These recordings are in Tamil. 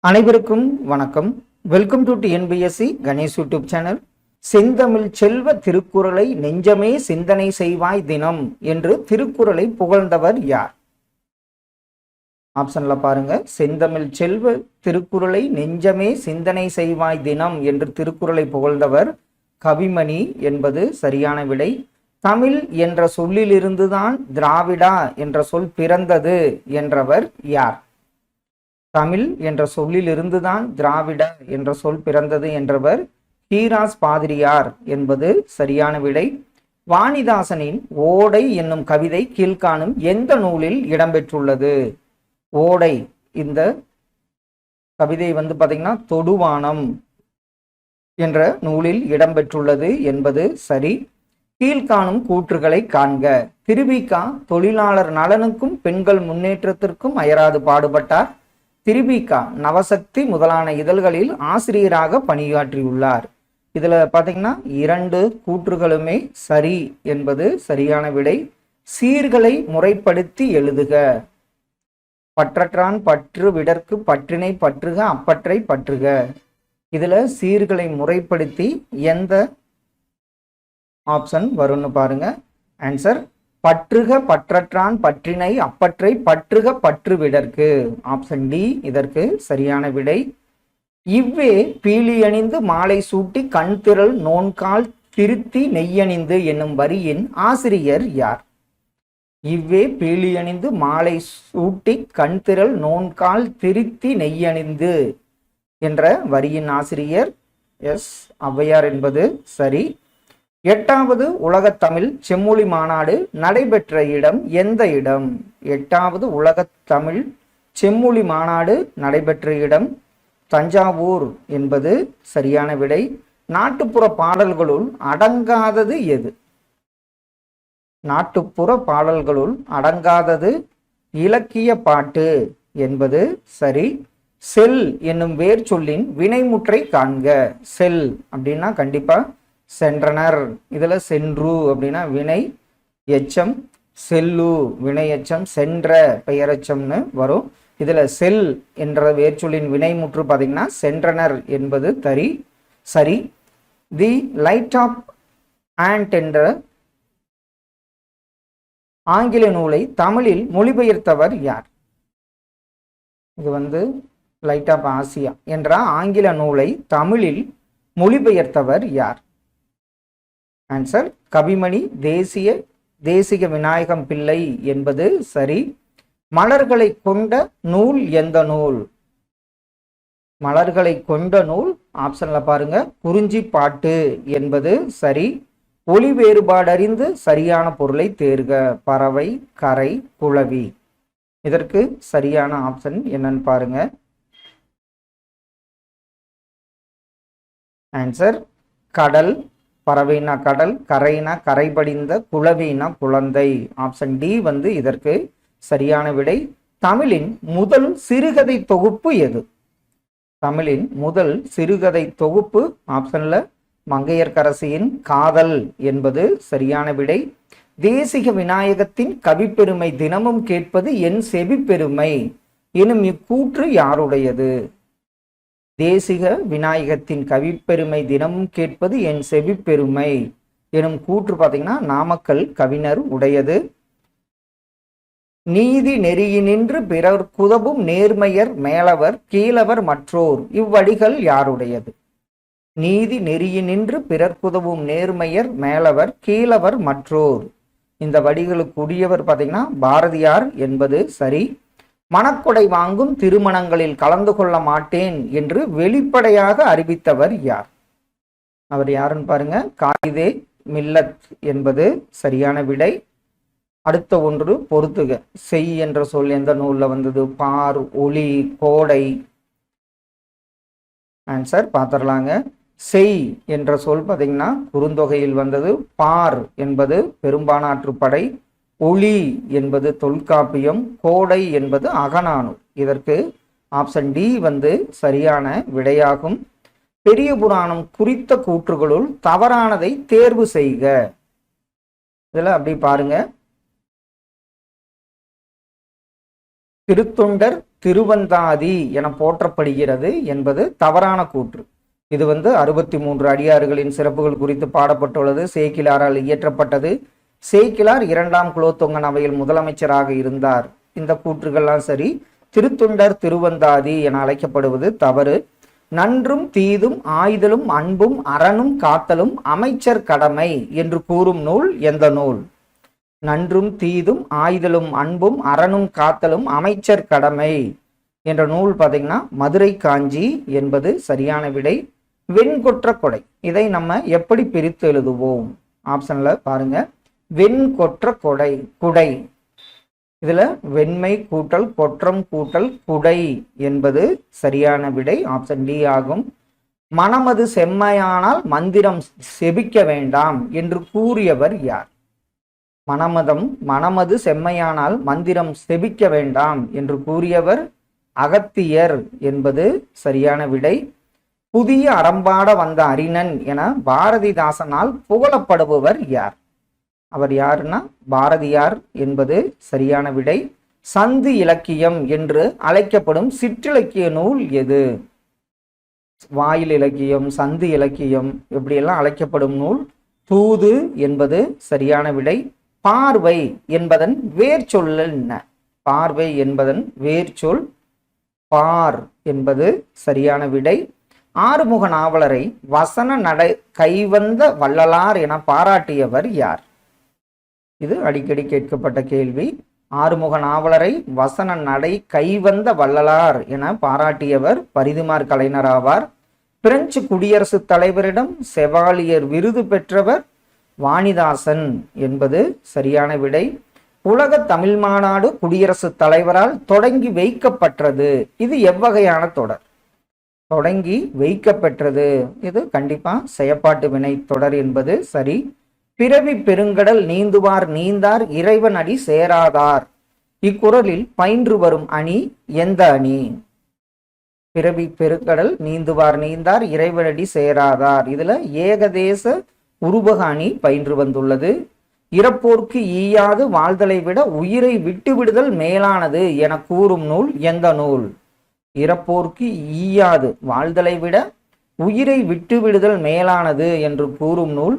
அனைவருக்கும் வணக்கம். Welcome to TNPSC Ganesh YouTube channel. செந்தமிழ் செல்வ திருக்குறளை நெஞ்சமே சிந்தனை செய்வாய் தினம் என்று திருக்குறளை புகழ்ந்தவர் யார்? ஆப்ஷன்ல பாருங்க. செந்தமிழ் செல்வ திருக்குறளை நெஞ்சமே சிந்தனை செய்வாய் தினம் என்று திருக்குறளை புகழ்ந்தவர் கவிமணி என்பது சரியான விடை. தமிழ் என்ற சொல்லிலிருந்துதான் திராவிடா என்ற சொல் பிறந்தது என்றவர் யார்? தமிழ் என்ற சொல்லிலிருந்துதான் திராவிட என்ற சொல் பிறந்தது என்றவர் ஹீராஸ் பாதிரியார் என்பது சரியான விடை. வாணிதாசனின் ஓடை என்னும் கவிதை கீழ்காணும் எந்த நூலில் இடம்பெற்றுள்ளது? ஓடை இந்த கவிதை பாத்தீங்கன்னா தொடுவானம் என்ற நூலில் இடம்பெற்றுள்ளது என்பது சரி. கீழ்காணும் கூற்றுகளை காண்க. திருவிக தொழிலாளர் நலனுக்கும் பெண்கள் முன்னேற்றத்திற்கும் அயராது பாடுபட்டார். திருவிக நவசக்தி முதலான இதழ்களில் ஆசிரியராக பணியாற்றியுள்ளார். இதுல பாத்தீங்கன்னா இரண்டு கூற்றுகளுமே சரி என்பது சரியான விடை. சீர்களை முறைப்படுத்தி எழுதுக. பற்றற்றான் பற்று விடற்கு பற்றினை பற்றுக அப்பற்றை பற்றுக. இதுல சீர்களை முறைப்படுத்தி எந்த ஆப்ஷன் வரும்னு பாருங்க. ஆன்சர் பற்றுக பற்றற்றான் பற்றினை அப்பற்றை பற்றுக பற்று விடற்கு. ஆப்ஷன் டி இதற்கு சரியான விடை. இவ்வே பீலியணிந்து மாலை சூட்டி கண் திரள் நோன்கால் திருத்தி நெய்யணிந்து என்னும் வரியின் ஆசிரியர் யார்? இவ்வே பீலியணிந்து மாலை சூட்டி கண் திரள் நோன்கால் திருத்தி நெய்யணிந்து என்ற வரியின் ஆசிரியர் எஸ் ஔவையார் என்பது சரி. 8வது உலகத் தமிழ் செம்மொழி மாநாடு நடைபெற்ற இடம் எந்த இடம்? 8வது உலகத் தமிழ் செம்மொழி மாநாடு நடைபெற்ற இடம் தஞ்சாவூர் என்பது சரியான விடை. நாட்டுப்புற பாடல்களுள் அடங்காதது எது? நாட்டுப்புற பாடல்களுள் அடங்காதது இலக்கிய பாட்டு என்பது சரி. செல் என்னும் வேர் சொல்லின் வினைமுற்றை காண்க. செல் அப்படின்னா கண்டிப்பா சென்றனர். இதுல சென்று அப்படின்னா வினை எச்சம், செல்லு வினை எச்சம், சென்ற பெயரெச்சம்னு வரும். இதுல செல் என்ற வேர்ச்சொல்லின் வினைமுற்று பாத்தீங்கன்னா சென்றனர் என்பது சரி. தி லைட் ஆஃப் ஆண்ட் என்ற ஆங்கில நூலை தமிழில் மொழிபெயர்த்தவர் யார்? இது லைட் ஆஃப் ஆசியா என்ற ஆங்கில நூலை தமிழில் மொழிபெயர்த்தவர் யார்? ஆன்சர் கவிமணி தேசிக விநாயகம் பிள்ளை என்பது சரி. மலர்களை கொண்ட நூல் எந்த நூல்? மலர்களை கொண்ட நூல் ஆப்ஷன்ல பாருங்க குறிஞ்சி பாட்டு என்பது சரி. ஒளி வேறுபாடறிந்து சரியான பொருளை தேர்க. பறவை, கரை, குளவி. இதற்கு சரியான ஆப்ஷன் என்னன்னு பாருங்க. ஆன்சர் கடல். பறவைனா கடல், கரைனா கரை படிந்த, குளவினா குழந்தை. ஆப்ஷன் டி இதற்கு சரியான விடை. தமிழின் முதல் சிறுகதை தொகுப்பு எது? தமிழின் முதல் சிறுகதை தொகுப்பு ஆப்ஷன்ல மங்கையர்க்கரசியின் காதல் என்பது சரியான விடை. தேசிக விநாயகத்தின் கவிப்பெருமை தினமும் கேட்பது என் செவி பெருமை எனும் இக்கூற்று யாருடையது? தேசிக விநாயகத்தின் கவிப்பெருமை தினமும் கேட்பது என் செவி பெருமை எனும் கூற்று பாத்தீங்கன்னா நாமக்கல் கவிஞர் உடையது. நீதி நெறியினின்று பிறர் குதவும் நேர்மையர் மேலவர் கீழவர் மற்றோர் இவ்வடிகள் யாருடையது? நீதி நெறியினின்று பிறர் குதவும் நேர்மையர் மேலவர் கீழவர் மற்றோர். இந்த வடிகளுக்கு உரியவர் பாத்தீங்கன்னா பாரதியார் என்பது சரி. மணக்கொடை வாங்கும் திருமணங்களில் கலந்து கொள்ள மாட்டேன் என்று வெளிப்படையாக அறிவித்தவர் யார்? அவர் யாருன்னு பாருங்க. காயிதே மில்லத் என்பது சரியான விடை. அடுத்த ஒன்று பொறுத்துக. செய் என்ற சொல் எந்த நூல்ல வந்தது? பார், ஒளி, கோடை. ஆன்சர் பாத்திரலாங்க. செய் என்ற சொல் பாத்தீங்கன்னா குறுந்தொகையில் வந்தது. பார் என்பது பெரும்பானாற்றுப்படை, ஒளி என்பது தொல்காப்பியம், கோடை என்பது அகநானூறு. இதற்கு ஆப்ஷன் டி சரியான விடையாகும். பெரிய புராணம் குறித்த கூற்றுகளுள் தவறானதை தேர்வு செய்க. இதுல அப்படி பாருங்க. திருத்தொண்டர் திருவந்தாதி என போற்றப்படுகிறது என்பது தவறான கூற்று. இது 63 அடியார்களின் சிறப்புகள் குறித்து பாடப்பட்டுள்ளது. சேக்கிலாரால் இயற்றப்பட்டது. சேக்கிலார் 2ஆம் குலோத்துங்கன் அவையில் முதலமைச்சராக இருந்தார். இந்த கூற்றுகள்லாம் சரி. திருத்தொண்டர் திருவந்தாதி என அழைக்கப்படுவது தவறு. நன்றும் தீதும் ஆய்தலும் அன்பும் அறனும் காத்தலும் அமைச்சர் கடமை என்று கூறும் நூல் எந்த நூல்? நன்றும் தீதும் ஆய்தலும் அன்பும் அறனும் காத்தலும் அமைச்சர் கடமை என்ற நூல் பார்த்தீங்கன்னா மதுரை காஞ்சி என்பது சரியான விடை. வெண்கொற்ற கொடை, இதை நம்ம எப்படி பிரித்து எழுதுவோம்? ஆப்ஷன்ல பாருங்க. வெண்கொற்ற கொடை, குடை. இதுல வெண்மை கூட்டல் கொற்றம் கூட்டல் குடை என்பது சரியான விடை. ஆப்ஷன் டி ஆகும். மனமது செம்மையானால் மந்திரம் செபிக்க வேண்டாம் என்று கூறியவர் யார்? மனமது செம்மையானால் மந்திரம் செபிக்க வேண்டாம் என்று கூறியவர் அகத்தியர் என்பது சரியான விடை. புதிய அறம்பாட வந்த அறிஞன் என பாரதிதாசனால் புகழப்படுபவர் யார்? அவர் யாருன்னா பாரதியார் என்பது சரியான விடை. சந்து இலக்கியம் என்று அழைக்கப்படும் சிற்றிலக்கிய நூல் எது? வாயில் இலக்கியம், சந்து இலக்கியம் இப்படியெல்லாம் அழைக்கப்படும் நூல் தூது என்பது சரியான விடை. பார்வை என்பதன் வேர்ச்சொல் என்ன? பார்வை என்பதன் வேர்ச்சொல் பார் என்பது சரியான விடை. ஆறுமுக நாவலரை வசன நடை கைவந்த வள்ளலார் என பாராட்டியவர் யார்? இது அடிக்கடி கேட்கப்பட்ட கேள்வி. ஆறுமுக நாவலரை வசன நடை கைவந்த வள்ளலார் என பாராட்டியவர் பரிதிமார் கலைஞர் ஆவார். பிரெஞ்சு குடியரசுத் தலைவரிடம் செவாலியர் விருது பெற்றவர் வாணிதாசன் என்பது சரியான விடை. உலக தமிழ் மாநாடு குடியரசுத் தலைவரால் தொடங்கி வைக்கப்பட்டது. இது எவ்வகையான தொடர்? தொடங்கி வைக்கப்பெற்றது. இது கண்டிப்பா செயற்பாட்டு வினை தொடர் என்பது சரி. பிறவி பெருங்கடல் நீந்துவார் நீந்தார் இறைவன் அடி சேராதார். இக்குறளில் பயின்று வரும் அணி எந்த அணி? பிறவி பெருங்கடல் நீந்துவார் நீந்தார் இறைவனடி சேராதார். இதுல ஏகதேச உருவக அணி பயின்று வந்துள்ளது. இறப்போர்க்கு ஈயாது வாழ்தலை விட உயிரை விட்டு விடுதல் மேலானது என கூறும் நூல் எந்த நூல்? இறப்போர்க்கு ஈயாது வாழ்தலை விட உயிரை விட்டு விடுதல் மேலானது என்று கூறும் நூல்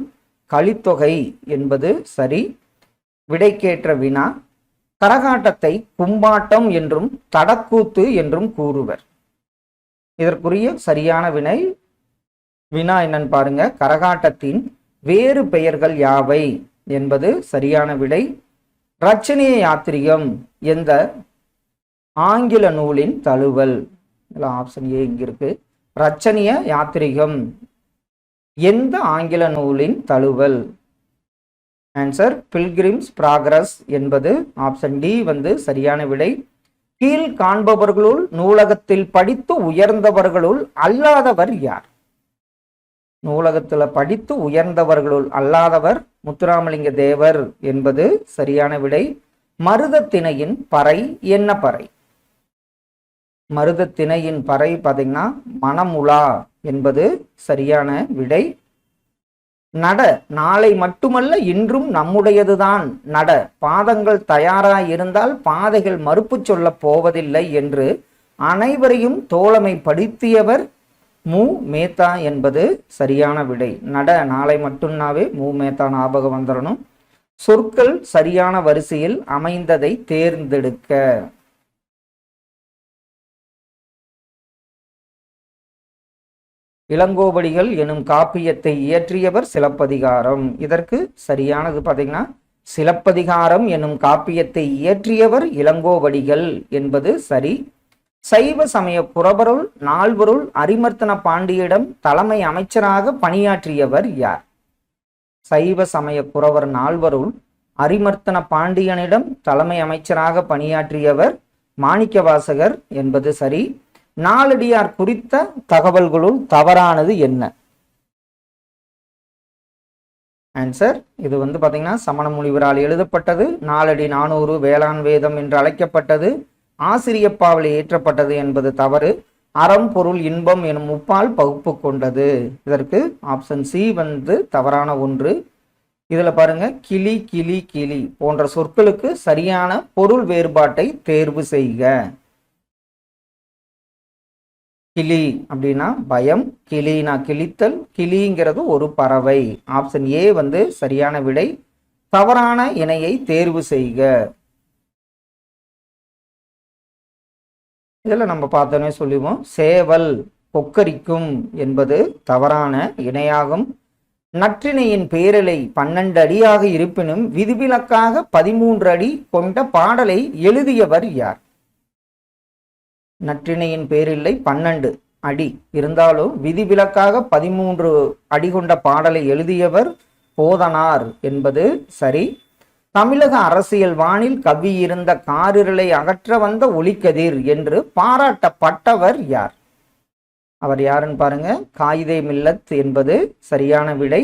கலித்தொகை என்பது சரி. விடைக்கேற்ற வினா. கரகாட்டத்தை கும்பாட்டம் என்றும் தடக்கூத்து என்றும் கூறுவர். இதற்குரிய சரியான வினா என்னன்னு பாருங்க. கரகாட்டத்தின் வேறு பெயர்கள் யாவை என்பது சரியான விடை. ரச்சனைய யாத்திரிகம் எந்த ஆங்கில நூலின் தழுவல்? ஆப்ஷன் ஏ இங்க இருக்கு. ரச்சனைய யாத்திரிகம் எந்த ஆங்கில நூலின் தழுவல்? ஆன்சர் பில்கிரிம்ஸ் ப்ராக்ரஸ் என்பது ஆப்ஷன் டி சரியான விடை. கீழ் காண்பவர்களுள் நூலகத்தில் படித்து உயர்ந்தவர்களுள் அல்லாதவர் யார்? நூலகத்தில் படித்து உயர்ந்தவர்களுள் அல்லாதவர் முத்துராமலிங்க தேவர் என்பது சரியான விடை. மருதத்திணையின் பறை என்ன பறை? மருதத்திணையின் பறை பார்த்தீங்கன்னா மணமுலா என்பது சரியான விடை. நட நாளை மட்டுமல்ல இன்றும் நம்முடையதுதான் நட. பாதங்கள் தயாராய் இருந்தால் பாதைகள் மறுப்பு சொல்ல போவதில்லை என்று அனைவரையும் தோழமை படுத்தியவர் மு மேத்தா என்பது சரியான விடை. நட நாளை மட்டும்னாவே மு மேத்தா ஞாபகம் வந்துடணும். சொற்கள் சரியான வரிசையில் அமைந்ததை தேர்ந்தெடுக்க. இளங்கோவடிகள் எனும் காப்பியத்தை இயற்றியவர் சிலப்பதிகாரம். இதற்கு சரியானது பார்த்தீங்கன்னா சிலப்பதிகாரம் எனும் காப்பியத்தை இயற்றியவர் இளங்கோவடிகள் என்பது சரி. சைவ சமய புரவருள் நால்வருள் அரிமர்த்தன பாண்டியிடம் தலைமை அமைச்சராக பணியாற்றியவர் யார்? சைவ சமய புரவர் நால்வருள் அரிமர்த்தன பாண்டியனிடம் தலைமை அமைச்சராக பணியாற்றியவர் மாணிக்கவாசகர் என்பது சரி. நாலடியார் குறித்த தகவல்களுள் தவறானது என்ன? ஆன்சர் இது பார்த்தீங்கன்னா சமண முனிவரால் எழுதப்பட்டது. நாலடி 400 வேளாண் வேதம் என்று அழைக்கப்பட்டது. ஆசிரியப்பாவில் ஏற்றப்பட்டது என்பது தவறு. அறம் பொருள் இன்பம் எனும் முப்பால் பகுப்பு கொண்டது. இதற்கு ஆப்ஷன் சி தவறான ஒன்று. இதுல பாருங்க கிளி கிளி கிளி போன்ற சொற்களுக்கு சரியான பொருள் வேறுபாட்டை தேர்வு செய்க. கிளி அப்படின்னா பயம், கிளினா கிழித்தல், கிளிங்கிறது ஒரு பறவை. ஆப்ஷன் ஏ வந்து சரியான விடை. தவறான இணையை தேர்வு செய்க. இதில் நம்ம பார்த்தோன்னே சொல்லுவோம், சேவல் கொக்கரிக்கும் என்பது தவறான இணையாகும். நற்றிணையின் பேரலை 12 அடியாக இருப்பினும் விதிவிலக்காக 13 அடி கொண்ட பாடலை எழுதியவர் யார்? நற்றிணையின் பேரில்லை 12 அடி இருந்தாலும் விதிவிலக்காக 13 அடி கொண்ட பாடலை எழுதியவர் போதனார் என்பது சரி. தமிழக அரசியல் வானில் கவ்வியிருந்த காரிருளை அகற்ற வந்த ஒளிக்கதிர் என்று பாராட்டப்பட்டவர் யார்? அவர் யாருன்னு பாருங்க, காயிதே மில்லத் என்பது சரியான விடை.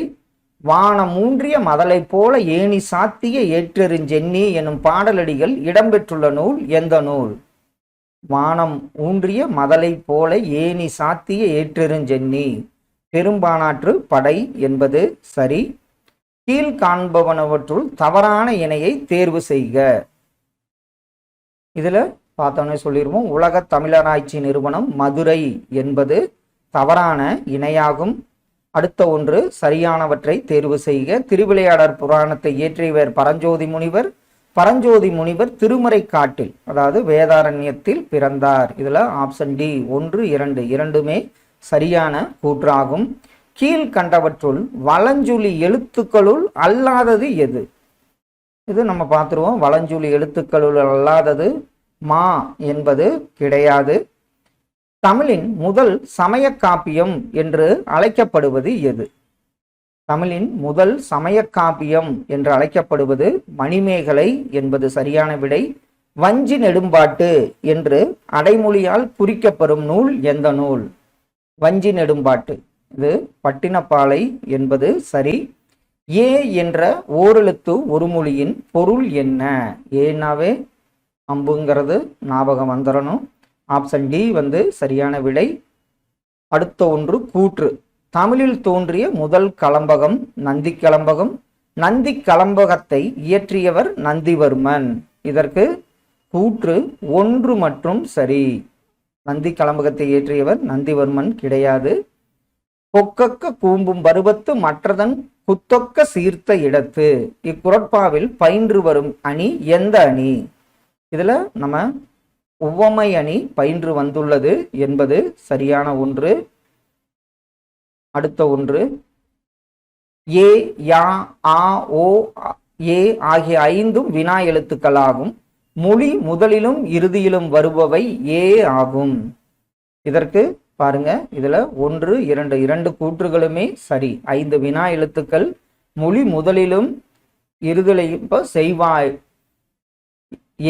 வானம் ஊன்றிய மதலை போல ஏணி சாத்திய ஏற்றெறிஞ்சென்னி எனும் பாடலடிகள் இடம்பெற்றுள்ள நூல் எந்த நூல்? வானம் ஊன்றிய மதலை போல ஏணி சாத்திய ஏற்றெறிஞ்சென்னி பெரும்பானாற்று படை என்பது சரி. கீழ் காண்பவனவற்றுள் தவறான இணையை தேர்வு செய்க. இதுல பார்த்தோன்னே சொல்லிடுவோம், உலக தமிழராய்ச்சி நிறுவனம் மதுரை என்பது தவறான இணையாகும். அடுத்த ஒன்று சரியானவற்றை தேர்வு செய்க. திருவிளையாடற் புராணத்தை இயற்றியவர் பரஞ்சோதி முனிவர். பரஞ்சோதி முனிவர் திருமறை காட்டில் அதாவது வேதாரண்யத்தில் பிறந்தார். இதுல ஆப்ஷன் டி 1, 2 இரண்டுமே சரியான கூற்றாகும். கீழ்கண்டவற்றுள் வலஞ்சுழி எழுத்துக்களுள் அல்லாதது எது? இது நம்ம பார்த்துருவோம். வலஞ்சுழி எழுத்துக்களுள் அல்லாதது மா என்பது கிடையாது. தமிழின் முதல் சமய காப்பியம் என்று அழைக்கப்படுவது எது? தமிழின் முதல் சமய காப்பியம் என்று அழைக்கப்படுவது மணிமேகலை என்பது சரியான விடை. வஞ்சி நெடும்பாட்டு என்று அடைமொழியால் குறிக்கப்படும் நூல் எந்த நூல்? வஞ்சி நெடும்பாட்டு, இது பட்டினப்பாலை என்பது சரி. ஏ என்ற ஓரெழுத்து ஒரு மொழியின் பொருள் என்ன? ஏனாவே அம்புங்கிறது ஞாபகம் வந்துடணும். ஆப்ஷன் டி வந்து சரியான விடை. அடுத்த ஒன்று கூற்று. தமிழில் தோன்றிய முதல் கலம்பகம் நந்தி கலம்பகம். நந்தி கலம்பகத்தை இயற்றியவர் நந்திவர்மன். இதற்கு கூற்று 1 மற்றும் சரி. நந்தி கலம்பகத்தை இயற்றியவர் நந்திவர்மன் கிடையாது. கொக்கக்க கூம்பும் பருவத்து மற்றதன் குத்தொக்க சீர்த்த இடத்து இக்குறட்பாவில் பயின்று வரும் அணி எந்த அணி? இதுல நம்ம உவமை அணி பயின்று வந்துள்ளது என்பது சரியான ஒன்று. அடுத்த ஒன்று, ஏ, யா, ஆ, ஓ, ஏ ஆகிய 5ம் வினா எழுத்துக்களாகும். மொழி முதலிலும் இறுதியிலும் வருபவை ஏ ஆகும். இதற்கு பாருங்க, இதுல 1, 2 இரண்டு கூற்றுகளுமே சரி. 5 வினா எழுத்துக்கள் மொழி முதலிலும் இறுதியிலும். இப்போ செய்வாய்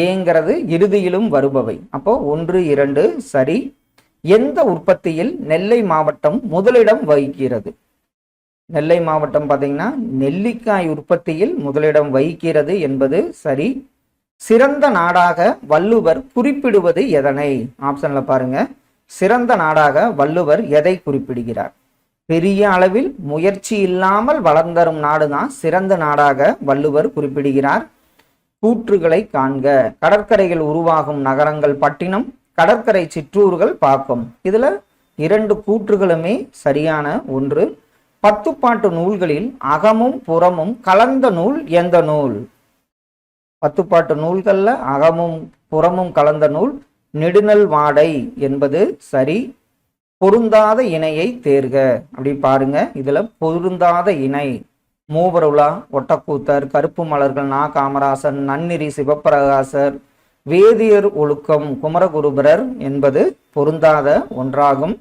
ஏங்கிறது இறுதியிலும் வருபவை. அப்போ 1, 2 சரி. எந்த உற்பத்தியில் நெல்லை மாவட்டம் முதலிடம் வகிக்கிறது? நெல்லை மாவட்டம் பார்த்தீங்கன்னா நெல்லிக்காய் உற்பத்தியில் முதலிடம் வகிக்கிறது என்பது சரி. சிறந்த நாடாக வள்ளுவர் குறிப்பிடுவது எதனை? ஆப்ஷன்ல பாருங்க, சிறந்த நாடாக வள்ளுவர் எதை குறிப்பிடுகிறார்? பெரிய அளவில் முயற்சி இல்லாமல் வளர்ந்தரும் நாடுதான் சிறந்த நாடாக வள்ளுவர் குறிப்பிடுகிறார். கூற்றுகளை காண்க. கடற்கரைகள் உருவாகும் நகரங்கள் பட்டினம், கடற்கரை சிற்றூர்கள் பாக்கம். இதுல 2 கூற்றுகளுமே சரியான ஒன்று. 10 பாட்டு நூல்களில் அகமும் புறமும் கலந்த நூல் எந்த நூல்? 10 பாட்டு நூல்கள்ல அகமும் புறமும் கலந்த நூல் நெடுநல் வாடை என்பது சரி. பொருந்தாத இணையை தேர்க. அப்படி பாருங்க, இதுல பொருந்தாத இணை மூவருலா, ஒட்டக்கூத்தர், கருப்பு மலர்கள் நா காமராசன், நன்னிரி சிவப்பிரகாசர், வேதியர் ஒழுக்கம் குமரகுருபரர் என்பது பொருந்தாத ஒன்றாகும்.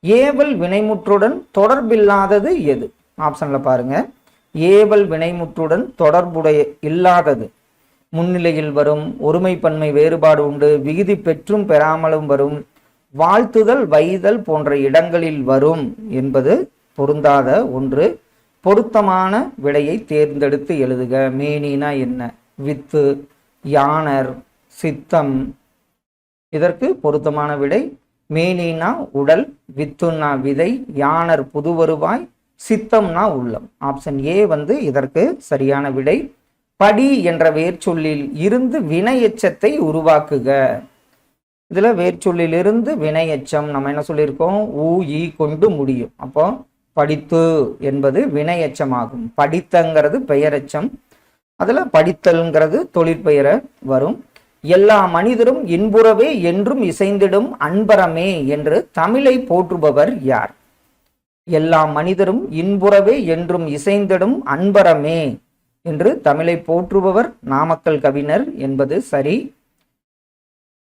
ஏவல் வினைமுற்றுடன் தொடர்பில்லாதது எது? ஆப்ஷன்ல பாருங்க, ஏவல் வினைமுற்றுடன் தொடர்புடைய இல்லாதது முன்னிலையில் வரும், ஒருமைப்பன்மை வேறுபாடு உண்டு, விகுதி பெற்றும் பெறாமலும் வரும், வாழ்த்துதல் வைதல் போன்ற இடங்களில் வரும் என்பது பொருந்தாத ஒன்று. பொருத்தமான விடையை தேர்ந்தெடுத்து எழுதுக. மேனினா என்ன? வித்து, யானர், சித்தம். இதற்கு பொருத்தமான விடை மேனினா உடல், வித்துன்னா விதை, யானர் புது வருவாய், சித்தம்னா உள்ளம். ஆப்ஷன் ஏ வந்து இதற்கு சரியான விடை. படி என்ற வேர்ச்சொல்லில் இருந்து வினை எச்சத்தை உருவாக்குக. இதுல வேர்ச்சொல்லிலிருந்து வினையெச்சம் நம்ம என்ன சொல்லியிருக்கோம், ஊ ஈ கொண்டு முடியும். அப்போ படித்து என்பது வினையெச்சமாகும். படித்தங்கிறது பெயரெச்சம், அதுல படித்தல்ங்கிறது தொழிற்பெயர வரும். எல்லா மனிதரும் இன்புறவே என்றும் இசைந்திடும் அன்பரமே என்று தமிழை போற்றுபவர் யார்? எல்லா மனிதரும் இன்புறவே என்றும் இசைந்திடும் அன்பரமே என்று தமிழை போற்றுபவர் நாமக்கல் கவிஞர் என்பது சரி.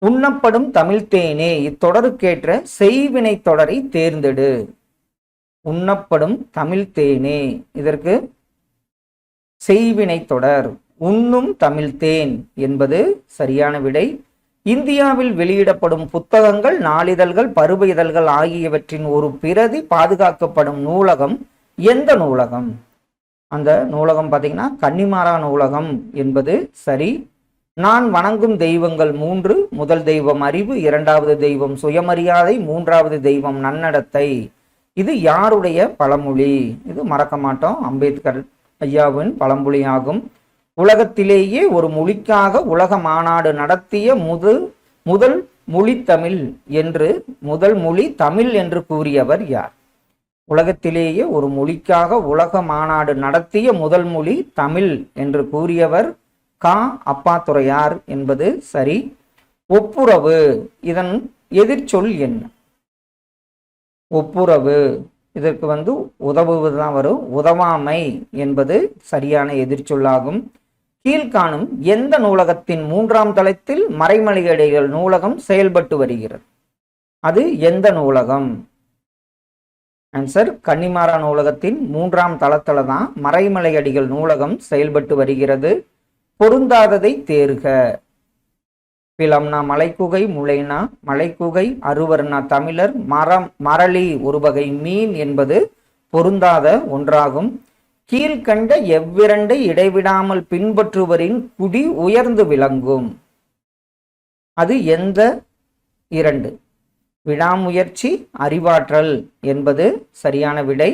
உண்ணப்படும் தமிழ்த்தேனே இத்தொடருக்கேற்ற செய்வினை தொடரை தேர்ந்தெடு. உண்ணப்படும் தமிழ்த்தேனே, இதற்கு செய்வினை தொடர் உண்ணும் தமிழ்த்தேன் என்பது சரியான விடை. இந்தியாவில் வெளியிடப்படும் புத்தகங்கள், நாளிதழ்கள், பருவ இதழ்கள் ஆகியவற்றின் ஒரு பிரதி பாதுகாக்கப்படும் நூலகம் எந்த நூலகம்? அந்த நூலகம் பார்த்தீங்கன்னா கன்னிமாரா நூலகம் என்பது சரி. நான் வணங்கும் தெய்வங்கள் 3. முதல் தெய்வம் அறிவு, இரண்டாவது தெய்வம் சுயமரியாதை, மூன்றாவது தெய்வம் நன்னடத்தை. இது யாருடைய பழமொழி? இது மறக்க மாட்டோம், அம்பேத்கர் ஐயாவின் பழமொழி ஆகும். உலகத்திலேயே ஒரு மொழிக்காக உலக மாநாடு நடத்திய முதல் மொழி தமிழ் என்று முதல் மொழி தமிழ் என்று கூறியவர் யார்? உலகத்திலேயே ஒரு மொழிக்காக உலக மாநாடு நடத்திய முதல் மொழி தமிழ் என்று கூறியவர் கா. அப்பாத்துரையார் என்பது சரி. ஒப்புரவு, இதன் எதிர்ச்சொல் என்ன? ஒப்புரவு, இதற்கு உதவுவதுதான் வரும். உதவாமை என்பது சரியான எதிர்ச்சொல்லாகும். கீழ்காணும் எந்த நூலகத்தின் 3ஆம் தளத்தில் மறைமலையடிகள் நூலகம் செயல்பட்டு வருகிறது? அது எந்த நூலகம்? ஆன்சர் கன்னிமாரா நூலகத்தின் 3ஆம் தளத்தில் தான் மறைமலையடிகள் நூலகம் செயல்பட்டு வருகிறது. பொருந்தாததை தேர்க. பிளம்னா மலைக்குகை, முளைனா மலைக்குகை, அருவர்னா தமிழர், மரளி ஒரு வகை மீன் என்பது பொருந்தாத ஒன்றாகும். கீழ்கண்ட எவ்விரண்டை இடைவிடாமல் பின்பற்றுவரின் குடி உயர்ந்து விளங்கும்? அது எந்த 2? விடாமுயற்சி, அறிவாற்றல் என்பது சரியான விடை.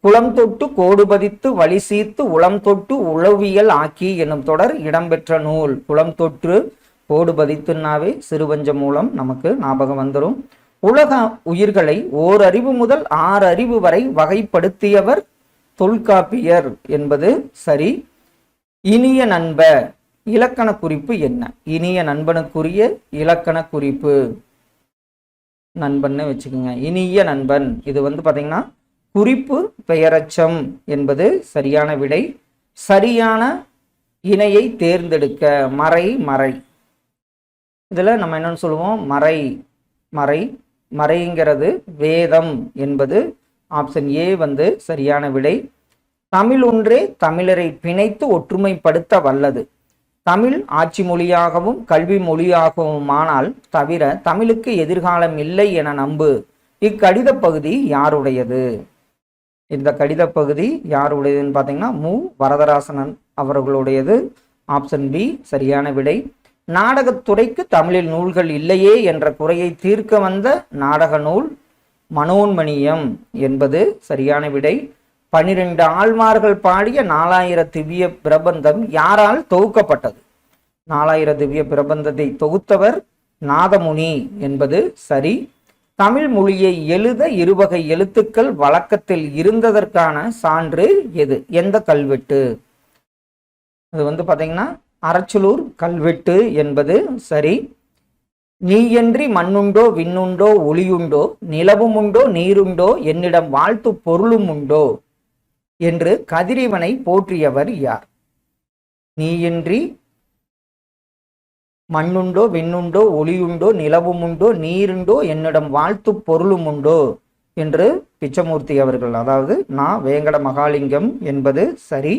குளம் தொட்டு கோடு பதித்து வழி சீர்த்து உளம் தொட்டு உளவியல் ஆக்கி என்னும் தொடர் இடம்பெற்ற நூல். குளம் தொற்று கோடு பதித்துனாவே சிறுவஞ்ச மூலம் நமக்கு ஞாபகம் வந்துடும். உலக உயிர்களை ஓர் அறிவு முதல் 6 அறிவு வரை வகைப்படுத்தியவர் தொல்காப்பியர் என்பது சரி. இனிய நண்ப இலக்கண குறிப்பு என்ன? இனிய நண்பனுக்குரிய இலக்கண குறிப்பு நண்பன்னு வச்சுக்கோங்க. இனிய நண்பன் இது பாத்தீங்கன்னா குறிப்பு பெயரச்சம் என்பது சரியான விடை. சரியான இணையை தேர்ந்தெடுக்க. மறை மறை, இதுல நம்ம என்னன்னு சொல்லுவோம், மறை மறை. மறைங்கிறது வேதம் என்பது ஆப்ஷன் ஏ சரியான விடை. தமிழ் ஒன்றே தமிழரை பிணைத்து ஒற்றுமைப்படுத்த வல்லது. தமிழ் ஆட்சி மொழியாகவும் கல்வி மொழியாகவுமானால் தவிர தமிழுக்கு எதிர்காலம் இல்லை என நம்பு. இக்கடித பகுதி யாருடையது? இந்த கடித பகுதி யாருடையதுன்னு பார்த்தீங்கன்னா மு. வரதராசனன் அவர்களுடையது. ஆப்ஷன் பி சரியான விடை. நாடகத்துறைக்கு தமிழில் நூல்கள் இல்லையே என்ற குறையை தீர்க்க வந்த நாடக நூல் மனோன்மணியம் என்பது சரியான விடை. 12 ஆழ்வார்கள் பாடிய 4000 திவ்ய பிரபந்தம் யாரால் தொகுக்கப்பட்டது? 4000 திவ்ய பிரபந்தத்தை தொகுத்தவர் நாதமுனி என்பது சரி. தமிழ் மொழியை எழுத 2 வகை எழுத்துக்கள் வழக்கத்தில் இருந்ததற்கான சான்று எது? எந்த கல்வெட்டு? அது பார்த்தீங்கன்னா அரச்சலூர் கல்வெட்டு என்பது சரி. நீயன்றி மண்ணுண்டோ விண்ணுண்டோ ஒளியுண்டோ நிலவும் உண்டோ நீருண்டோ என்னிடம் வாழ்த்து பொருளும் உண்டோ என்று கதிரவனை போற்றியவர் யார்? நீயின்றி மண்ணுண்டோ விண்ணுண்டோ ஒளியுண்டோ நிலவும் உண்டோ நீருண்டோ என்னிடம் வாழ்த்து பொருளும் உண்டோ என்று பிச்சமூர்த்தி அவர்கள், அதாவது நான் வேங்கட மகாலிங்கம் என்பது சரி.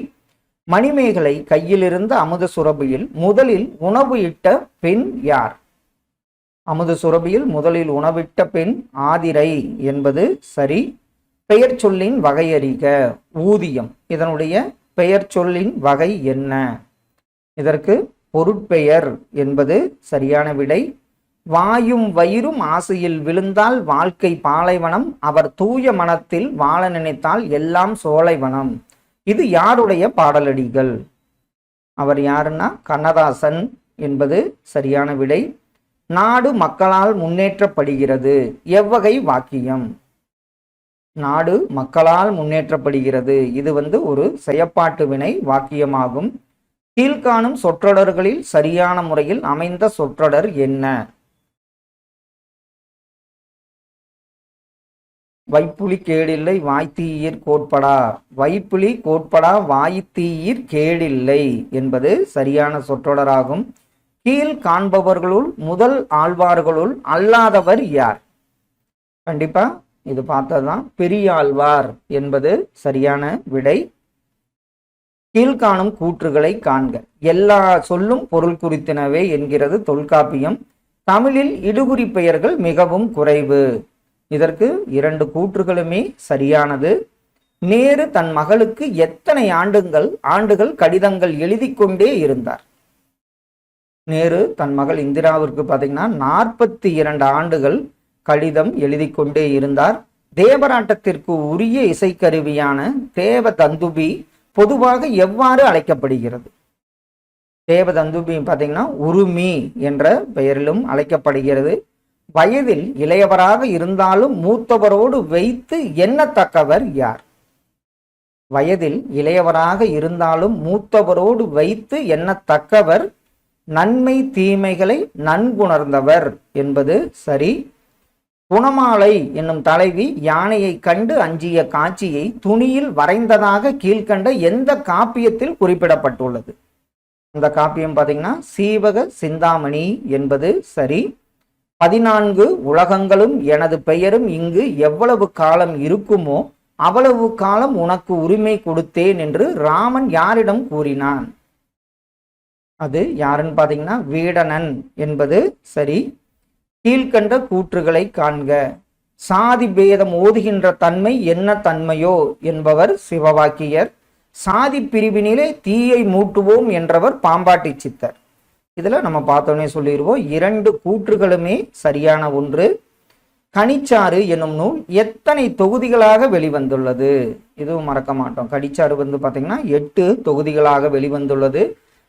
மணிமேகலை கையிலிருந்த அமுத சுரபியில் முதலில் உணவு இட்ட பெண் யார்? அமுத சுரபியில் முதலில் உணவிட்ட பெண் ஆதிரை என்பது சரி. பெயர் சொல்லின் வகையறிக. ஊதியம், இதனுடைய பெயர் சொல்லின் வகை என்ன? இதற்கு பொருட்பெயர் என்பது சரியான விடை. வாயும் வயிறும் ஆசையில் விழுந்தால் வாழ்க்கை பாலைவனம், அவர் தூய மனத்தில் வாழ நினைத்தால் எல்லாம் சோலைவனம். இது யாருடைய பாடலடிகள்? அவர் யாருன்னா கண்ணதாசன் என்பது சரியான விடை. நாடு மக்களால் முன்னேற்றப்படுகிறது எவ்வகை வாக்கியம்? நாடு மக்களால் முன்னேற்றப்படுகிறது இது ஒரு செயப்பாட்டு வினை வாக்கியமாகும். கீழ்காணும் சொற்றொடர்களில் சரியான முறையில் அமைந்த சொற்றொடர் என்ன? வைப்புலி கேடில்லை வாய்த்தீயிற் கோட்படா. வைப்புலி கோட்படா வாய்த்தீயிற் கேடில்லை என்பது சரியான சொற்றொடராகும். கீழ் காண்பவர்களுள் முதல் ஆழ்வார்களுள் அல்லாதவர் யார்? கண்டிப்பா இது பார்த்ததுதான் பெரியாழ்வார் என்பது சரியான விடை. கீழ்காணும் கூற்றுகளை காண்க. எல்லா சொல்லும் பொருள் குறித்தினவே என்கிறது தொல்காப்பியம். தமிழில் இடுகுறி பெயர்கள் மிகவும் குறைவு. இதற்கு 2 கூற்றுகளுமே சரியானது. நேரு தன் மகளுக்கு எத்தனை ஆண்டுகள் கடிதங்கள் எழுதி கொண்டே இருந்தார்? நேரு தன் மகள் இந்திராவிற்கு பார்த்தீங்கன்னா 42 ஆண்டுகள் கடிதம் எழுதி கொண்டே இருந்தார். தேவராட்டத்திற்கு உரிய இசைக்கருவியான தேவதந்துபி பொதுவாக எவ்வாறு அழைக்கப்படுகிறது? தேவதந்துபி பார்த்தீங்கன்னா உருமி என்ற பெயரிலும் அழைக்கப்படுகிறது. வயதில் இளையவராக இருந்தாலும் மூத்தவரோடு வைத்து எண்ணத்தக்கவர் யார்? வயதில் இளையவராக இருந்தாலும் மூத்தவரோடு வைத்து எண்ணத்தக்கவர் நன்மை தீமைகளை நன்குணர்ந்தவர் என்பது சரி. குணமாலை என்னும் தலைவி யானையை கண்டு அஞ்சிய காட்சியை துணியில் வரைந்ததாக கீழ்கண்ட எந்த காப்பியத்தில் குறிப்பிடப்பட்டுள்ளது? அந்த காப்பியம் பார்த்தீங்கன்னா சீவக சிந்தாமணி என்பது சரி. 14 உலகங்களும் எனது பெயரும் இங்கு எவ்வளவு காலம் இருக்குமோ அவ்வளவு காலம் உனக்கு உரிமை கொடுத்தேன் என்று ராமன் யாரிடம் கூறினான்? அது யாருன்னு பார்த்தீங்கன்னா வீடணன் என்பது சரி. கீழ்கண்ட கூற்றுகளை காண்க. சாதி பேதம் ஓதுகின்ற தன்மை என்ன தன்மையோ என்பவர் சிவவாக்கியர். சாதி பிரிவினிலே தீயை மூட்டுவோம் என்றவர் பாம்பாட்டி சித்தர். இதுல நம்ம பார்த்தோன்னே சொல்லிடுவோம் 2 கூற்றுகளுமே சரியான ஒன்று. கனிச்சாறு என்னும் நூல் எத்தனை தொகுதிகளாக வெளிவந்துள்ளது? இதுவும் மறக்க மாட்டோம். கனிச்சாறு பார்த்தீங்கன்னா 8 தொகுதிகளாக வெளிவந்துள்ளது.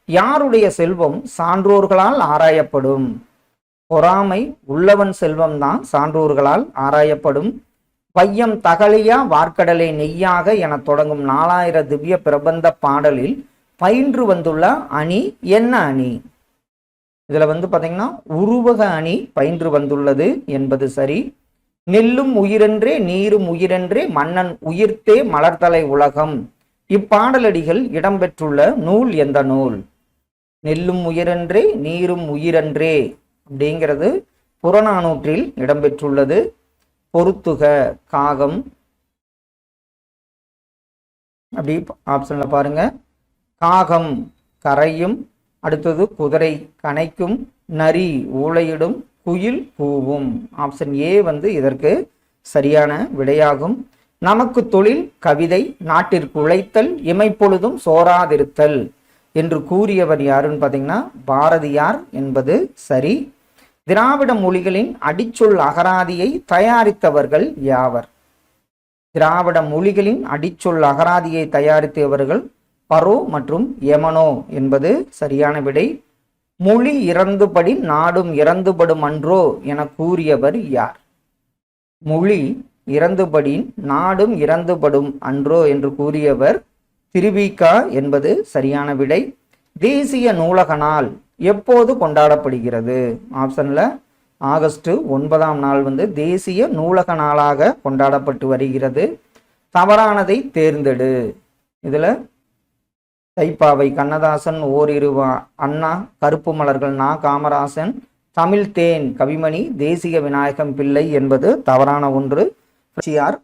யாருடைய செல்வம் சான்றோர்களால் ஆராயப்படும்? பொறாமை உள்ளவன் செல்வம் தான் சான்றோர்களால் ஆராயப்படும். பையம் தகலியா வார்க்கடலை நெய்யாக என தொடங்கும் 4000 திவ்ய பிரபந்த பாடலில் பயின்று வந்துள்ள அணி என்ன அணி? இதுல பார்த்தீங்கன்னா உருவக அணி பயின்று வந்துள்ளது என்பது சரி. நெல்லும் உயிரென்றே நீரும் உயிரென்றே மன்னன் உயிர்த்தே மலர்தலை உலகம். இப்பாடலடிகள் இடம்பெற்றுள்ள நூல் எந்த நூல்? நெல்லும் உயிரென்றே நீரும் உயிரென்றே அப்படிங்கிறது புறநானூற்றில் இடம்பெற்றுள்ளது. பொறுத்துக காகம். அப்படி ஆப்ஷன்ல பாருங்க. காகம் கரையும், அடுத்தது குதிரை கனைக்கும், நரி ஊளையிடும், குயில் கூவும். ஆப்ஷன் ஏ இதற்கு சரியான விடையாகும். நமக்கு தொழில் கவிதை, நாட்டிற்கு உழைத்தல், இமைப்பொழுதும் சோராதிருத்தல் என்று கூறியவர் யாருன்னு பார்த்தீங்கன்னா பாரதியார் என்பது சரி. திராவிட மொழிகளின் அடிச்சொல் அகராதியை தயாரித்தவர்கள் யாவர்? திராவிட மொழிகளின் அடிச்சொல் அகராதியை தயாரித்தவர்கள் பரோ மற்றும் எமனோ என்பது சரியான விடை. மொழி இறந்துபடி நாடும் இறந்துபடும் அன்றோ என கூறியவர் யார்? மொழி இறந்துபடி நாடும் இறந்துபடும் அன்றோ என்று கூறியவர் திருவிக என்பது சரியான விடை. தேசிய நூலக நாள் எப்போது கொண்டாடப்படுகிறது? ஆப்ஷன்ல ஆகஸ்ட் 9ஆம் நாள் தேசிய நூலக நாளாக கொண்டாடப்பட்டு வருகிறது. தவறானதை தேர்ந்தெடு. இதுல தைப்பாவை கண்ணதாசன், ஓரிரு அண்ணா, கருப்பு மலர்கள் நா காமராசன், தமிழ் தேன் கவிமணி, தேசிய விநாயகம் பிள்ளை என்பது தவறான ஒன்று.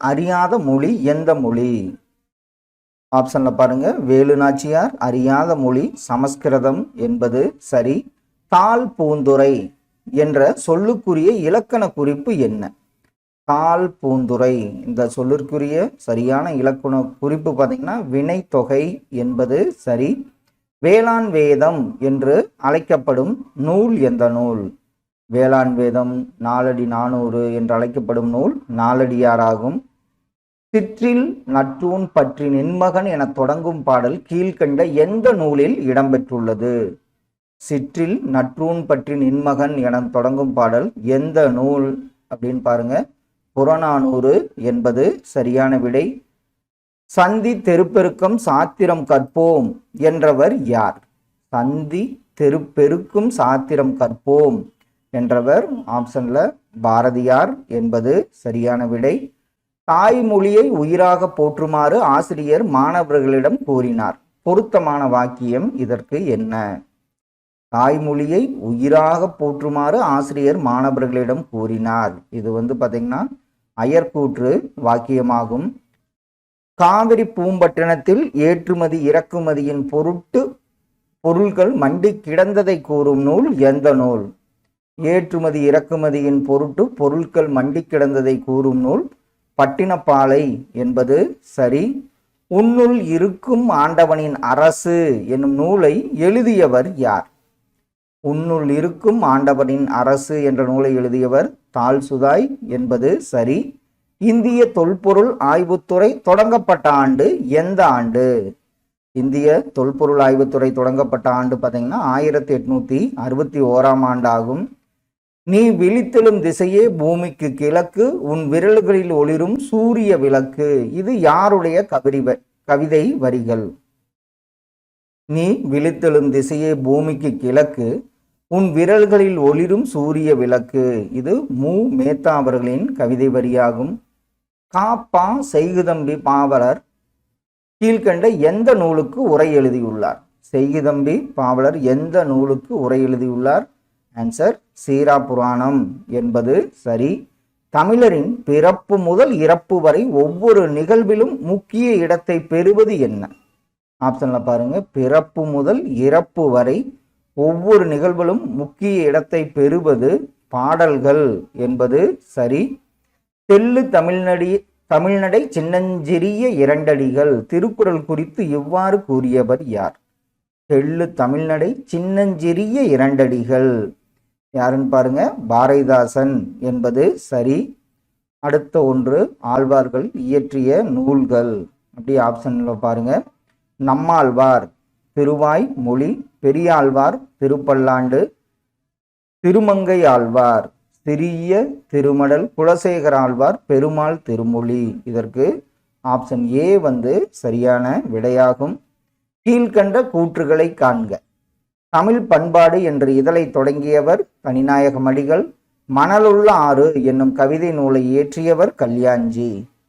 அறியாத மொழி எந்த மொழி? ஆப்ஷன்ல பாருங்க. வேலு நாச்சியார் அறியாத மொழி சமஸ்கிருதம் என்பது சரி. தாள் பூந்துரை என்ற சொல்லுக்குரிய இலக்கண குறிப்பு என்ன? தாள் பூந்துரை இந்த சொல்லுக்குரிய சரியான இலக்கண குறிப்பு பார்த்தீங்கன்னா வினை தொகை என்பது சரி. வேளாண் வேதம் என்று அழைக்கப்படும் நூல் எந்த நூல்? வேளாண் வேதம் 4 அடி 400 என்று அழைக்கப்படும் நூல் நாலடியாராகும். சிற்றில் நற்றூன் பற்றி நின்மகன் என தொடங்கும் பாடல் கீழ்கண்ட எந்த நூலில் இடம்பெற்றுள்ளது? சிற்றில் நற்றூன் பற்றி நின்மகன் என தொடங்கும் பாடல் எந்த நூல் அப்படின்னு பாருங்க. புறநானூறு என்பது சரியான விடை. சந்தி தெருப்பெருக்கம் சாத்திரம் கற்போம் என்றவர் யார்? சந்தி தெருப்பெருக்கும் சாத்திரம் கற்போம் என்றவர் ஆப்ஷன்ல பாரதியார் என்பது சரியான விடை. தாய்மொழியை உயிராக போற்றுமாறு ஆசிரியர் மாணவர்களிடம் கூறினார். பொருத்தமான வாக்கியம் இதற்கு என்ன? தாய்மொழியை உயிராக போற்றுமாறு ஆசிரியர் மாணவர்களிடம் கூறினார். இது பார்த்தீங்கன்னா அயர்கூற்று வாக்கியமாகும். காவிரி பூம்பட்டினத்தில் ஏற்றுமதி இறக்குமதியின் பொருட்டு பொருள்கள் மண்டி கிடந்ததை கூறும் நூல் எந்த நூல்? ஏற்றுமதி இறக்குமதியின் பொருட்டு பொருட்கள் மண்டி கிடந்ததை கூறும் நூல் பட்டினப்பாலை என்பது சரி. உன்னுள் இருக்கும் ஆண்டவனின் அரசு என்னும் நூலை எழுதியவர் யார்? உன்னுள் இருக்கும் ஆண்டவனின் அரசு என்ற நூலை எழுதியவர் தால்சுதாய் என்பது சரி. இந்திய தொல்பொருள் ஆய்வுத்துறை தொடங்கப்பட்ட ஆண்டு எந்த ஆண்டு? இந்திய தொல்பொருள் ஆய்வுத்துறை தொடங்கப்பட்ட ஆண்டு பார்த்தீங்கன்னா 1861 ஆண்டாகும். நீ விழித்தெழும் திசையே பூமிக்கு கிழக்கு, உன் விரல்களில் ஒளிரும் சூரிய விளக்கு. இது யாருடைய கவிதை வரிகள்? நீ விழித்தெழும் திசையே பூமிக்கு கிழக்கு, உன் விரல்களில் ஒளிரும் சூரிய விளக்கு. இது மு. மேத்தா அவர்களின் கவிதை வரியாகும். காப்பா செய்குதம்பி பாவலர் கீழ்கண்ட எந்த நூலுக்கு உரை எழுதியுள்ளார்? செய்குதம்பி பாவலர் எந்த நூலுக்கு உரை எழுதியுள்ளார்? ஆன்சர் சீரா புராணம் என்பது சரி. தமிழரின் பிறப்பு முதல் இறப்பு வரை ஒவ்வொரு நிகழ்விலும் முக்கிய இடத்தை பெறுவது என்ன? ஆப்ஷன்ல பாருங்க. பிறப்பு முதல் இறப்பு வரை ஒவ்வொரு நிகழ்விலும் முக்கிய இடத்தை பெறுவது பாடல்கள் என்பது சரி. தெள்ளு தமிழ்நடை சின்னஞ்சிறிய இரண்டடிகள் திருக்குறள் குறித்து இவ்வாறு கூறியவர் யார்? தெள்ளு தமிழ்நடை சின்னஞ்சிறிய இரண்டடிகள் யாருன்னு பாருங்க. பாரதிதாசன் என்பது சரி. அடுத்த ஒன்று ஆழ்வார்கள் இயற்றிய நூல்கள். அப்படி ஆப்ஷன்ல பாருங்க. நம்மாழ்வார் திருவாய் மொழி, பெரியாழ்வார் திருப்பல்லாண்டு, திருமங்கை ஆழ்வார் சிறிய திருமடல், குலசேகர ஆழ்வார் பெருமாள் திருமொழி. இதற்கு ஆப்ஷன் ஏ சரியான விடையாகும். கீழ்கண்ட கூற்றுகளை காண்க. தமிழ் பண்பாடு என்று இதழை தொடங்கியவர் தனிநாயகமடிகள். மணலுள்ள ஆறு என்னும் கவிதை நூலை இயற்றியவர் கல்யாண்ஜி.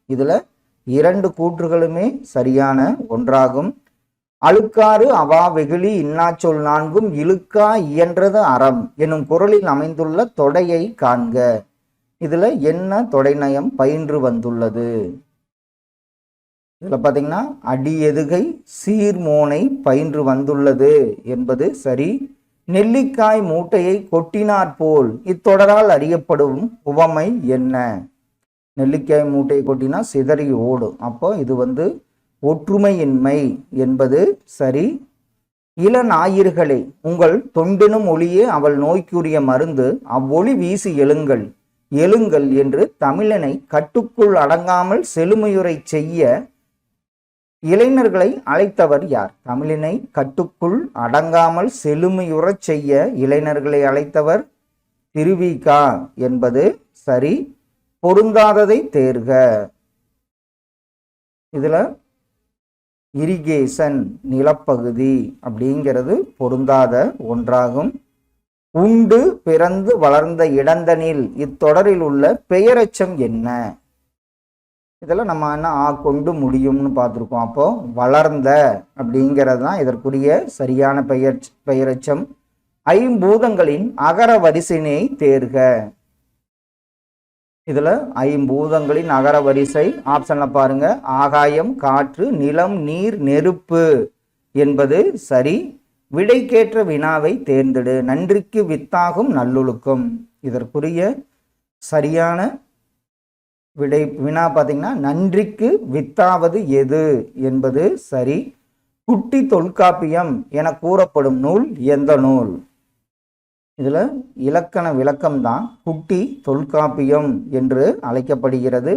இதுல 2 கூற்றுகளுமே சரியான ஒன்றாகும். அழுக்காறு அவா வெகுளி இன்னாச்சொல் நான்கும் இழுக்கா இயன்றது அறம் என்னும் குறளில் அமைந்துள்ள தொடையை காண்க. இதுல என்ன தொடைநயம் பயின்று வந்துள்ளது? இதுல பாத்தீங்கன்னா அடி எதுகை சீர்மோனை பயின்று வந்துள்ளது என்பது சரி. நெல்லிக்காய் மூட்டையை கொட்டினார் போல் இத்தொடரால் அறியப்படும் உவமை என்ன? நெல்லிக்காய் மூட்டையை கொட்டினா சிதறி ஓடும். அப்போ இது ஒற்றுமையின்மை என்பது சரி. இளநாயிர்களே, உங்கள் தொண்டெனும் ஒளியே அவள் நோய்க்குரிய மருந்து, அவ்வொளி வீசி எழுங்கள் எழுங்கள் என்று தமிழனை கட்டுக்குள் அடங்காமல் செழுமையுரை செய்ய இளைஞர்களை அழைத்தவர் யார்? தமிழினை கட்டுக்குள் அடங்காமல் செழுமையுறச் செய்ய இளைஞர்களை அழைத்தவர் திருவிகா என்பது சரி. பொருந்தாததை தேர்க. இதுல இரிகேஷன் நிலப்பகுதி அப்படிங்கிறது பொருந்தாத ஒன்றாகும். உண்டு பிறந்து வளர்ந்த இடந்தனில் இத்தொடரில் உள்ள பெயரெச்சம் என்ன? இதெல்லாம் நம்ம என்ன கொண்டு முடியும்னு பார்த்துருக்கோம். அப்போ வளர்ந்த அப்படிங்கிறது தான் இதற்குரிய சரியான பெயரெச்சம். ஐம்பூதங்களின் அகர வரிசையினை தேர்க. இதுல ஐம்பூதங்களின் அகர வரிசை ஆப்ஷன்ல பாருங்க. ஆகாயம், காற்று, நிலம், நீர், நெருப்பு என்பது சரி. விடைக்கேற்ற வினாவை தேர்ந்தெடு. நன்றிக்கு வித்தாகும் நல்லொழுக்கம். இதற்குரிய சரியான வினா பார்த்தீங்கன்னா நன்றிக்கு வித்தாவது எது என்பது சரி. குட்டி தொல்காப்பியம் என கூறப்படும் நூல் எந்த நூல்? இதுல இலக்கண விளக்கம் தான் குட்டி தொல்காப்பியம் என்று அழைக்கப்படுகிறது.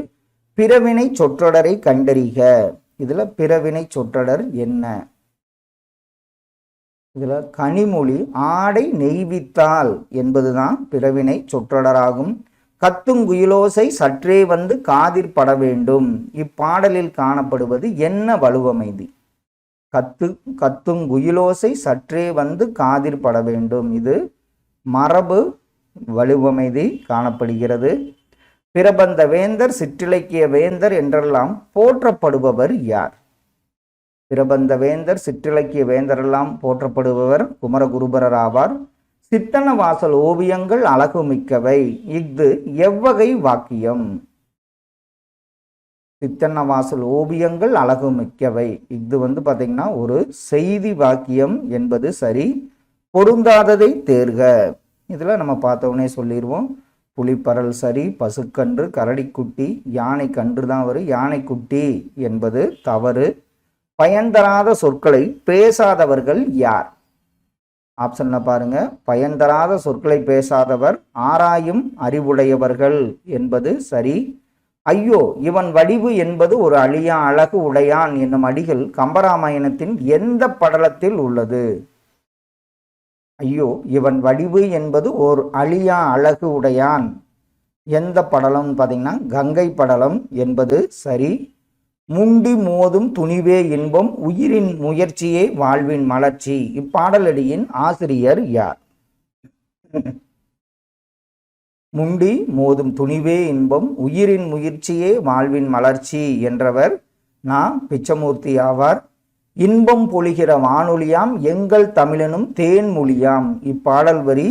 பிறவினை சொற்றொடரை கண்டறிக. இதுல பிறவினை சொற்றொடர் என்ன? இதுல கனிமொழி ஆடை நெய்வித்தால் என்பதுதான் பிறவினை சொற்றொடராகும். கத்துங்குயிலோசை சற்றே வந்து காதிற் பட வேண்டும். இப்பாடலில் காணப்படுவது என்ன வலுவமைதி? கத்துங்குயிலோசை சற்றே வந்து காதிற் பட வேண்டும். இது மரபு வலுவமைதி காணப்படுகிறது. பிரபந்த வேந்தர் சிற்றிலக்கிய வேந்தர் என்றெல்லாம் போற்றப்படுபவர் யார்? பிரபந்த வேந்தர் சிற்றிலக்கிய வேந்தரெல்லாம் போற்றப்படுபவர் குமரகுருபரர் ஆவார். சித்தன்ன வாசல் ஓவியங்கள் அழகுமிக்கவை. இஃது எவ்வகை வாக்கியம்? சித்தன்ன வாசல் ஓவியங்கள் அழகுமிக்கவை. இது பார்த்தீங்கன்னா ஒரு செய்தி வாக்கியம் என்பது சரி. பொருந்தாததை தேர்க. இதில் நம்ம பார்த்தோன்னே சொல்லிடுவோம். புலிப்பரல் சரி, பசுக்கன்று, கரடிக்குட்டி, யானை கன்று தான் வரும். யானைக்குட்டி என்பது தவறு. பயன் தராத சொற்களை பேசாதவர்கள் யார்? ஆப்ஷன்ல பாருங்க. பயன் தராத சொற்களை பேசாதவர் ஆராயும் அறிவுடையவர்கள் என்பது சரி. ஐயோ இவன் வடிவு என்பது ஒரு அழியா அழகு உடையான் என்னும் அடிகள் கம்பராமாயணத்தின் எந்த படலத்தில் உள்ளது? ஐயோ இவன் வடிவு என்பது ஓர் அழியா அழகு உடையான். எந்த படலம் பார்த்தீங்கன்னா கங்கை படலம் என்பது சரி. முண்டி மோதும் துணிவே இன்பம், உயிரின் முயற்சியே வாழ்வின் மலர்ச்சி. இப்பாடலடியின் ஆசிரியர் யார்? முண்டி மோதும் துணிவே இன்பம், உயிரின் முயற்சியே வாழ்வின் மலர்ச்சி என்றவர் பிச்சமூர்த்தி ஆவார். இன்பம் பொழிகிற வானொலியாம் எங்கள் தமிழனும் தேன்மொழியாம். இப்பாடல் வரி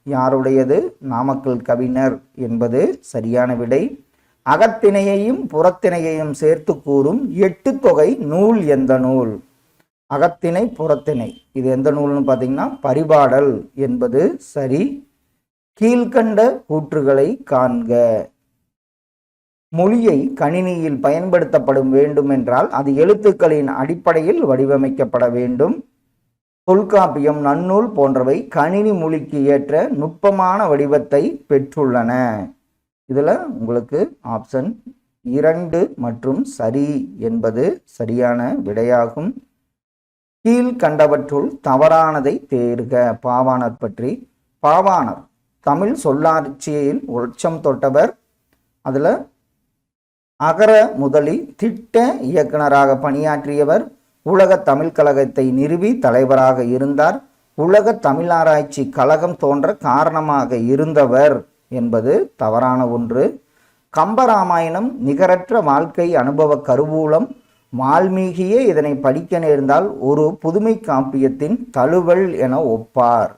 யாருடையது? நாமக்கல் கவிஞர் என்பது சரியான விடை. அகத்திணையையும் புறத்திணையையும் சேர்த்து கூறும் 8 தொகை நூல் எந்த நூல்? அகத்திணை புறத்திணை இது எந்த நூல்னு பார்த்தீங்கன்னா பரிபாடல் என்பது சரி. கீழ்கண்ட கூற்றுகளை காண்க. மொழியை கணினியில் பயன்படுத்தப்படும் வேண்டும் என்றால் அது எழுத்துக்களின் அடிப்படையில் வடிவமைக்கப்பட வேண்டும். தொல்காப்பியம், நன்னூல் போன்றவை கணினி மொழிக்கு ஏற்ற நுட்பமான வடிவத்தை பெற்றுள்ளன. இதில் உங்களுக்கு ஆப்ஷன் 2 மற்றும் சரி என்பது சரியான விடையாகும். கீழ்கண்டவற்றுள் தவறானதை தேர்க. பாவாணர் பற்றி. பாவாணர் தமிழ் சொல்லாட்சியில் உச்சம் தொட்டவர். அதில் அகர முதலி திட்ட இயக்குனராக பணியாற்றியவர். உலக தமிழ் கழகத்தை நிறுவி தலைவராக இருந்தார். உலக தமிழாராய்ச்சி கழகம் தோன்ற காரணமாக இருந்தவர் என்பது தவறான ஒன்று. கம்பராமாயணம் நிகரற்ற வாழ்க்கை அனுபவ கருவூலம். வால்மீகியே இதனை படிக்க நேர்ந்தால் ஒரு புதுமை காப்பியத்தின் தழுவல் என ஒப்பார்.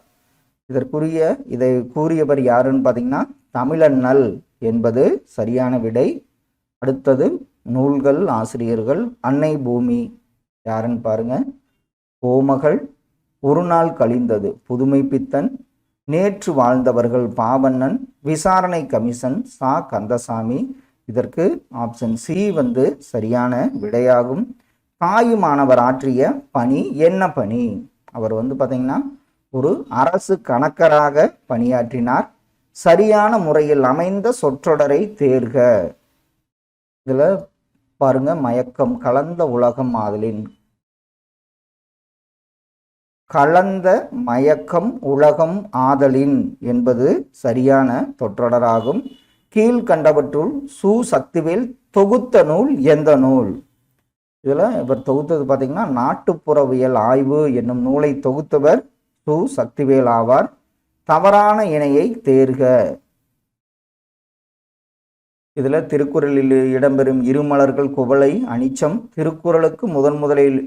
இதை கூறியவர் யாருன்னு பார்த்தீங்கன்னா தமிழண்ணல் என்பது சரியான விடை. அடுத்தது நூல்கள் ஆசிரியர்கள். அன்னை பூமி யாருன்னு பாருங்க. கோமகள், ஒரு நாள் கழிந்தது புதுமை பித்தன், நேற்று வாழ்ந்தவர்கள் பாவண்ணன், விசாரணை கமிஷன் சா கந்தசாமி. இதற்கு ஆப்ஷன் சி சரியான விடையாகும். தாயுமானவர் ஆற்றிய பணி என்ன பணி? அவர் பார்த்தீங்கன்னா ஒரு அரசு கணக்கராக பணியாற்றினார். சரியான முறையில் அமைந்த சொற்றொடரை தேர்க. இதுல பாருங்க, மயக்கம் கலந்த உலகம் ஆதலின். கலந்த மயக்கம் உலகம் ஆதலின் என்பது சரியான சொற்றொடராகும். கீழ்கண்டவற்றுள் சு சக்திவேல் தொகுத்த நூல் எந்த நூல்? இதுல இவர் தொகுத்தது பார்த்தீங்கன்னா நாட்டுப்புறவியல் ஆய்வு என்னும் நூலை தொகுத்தவர் சு சக்திவேல் ஆவார். தவறான இணையை தேர்க. இதுல திருக்குறளில் இடம்பெறும் இருமலர்கள் குவளை அனிச்சம். திருக்குறளுக்கு முதலில்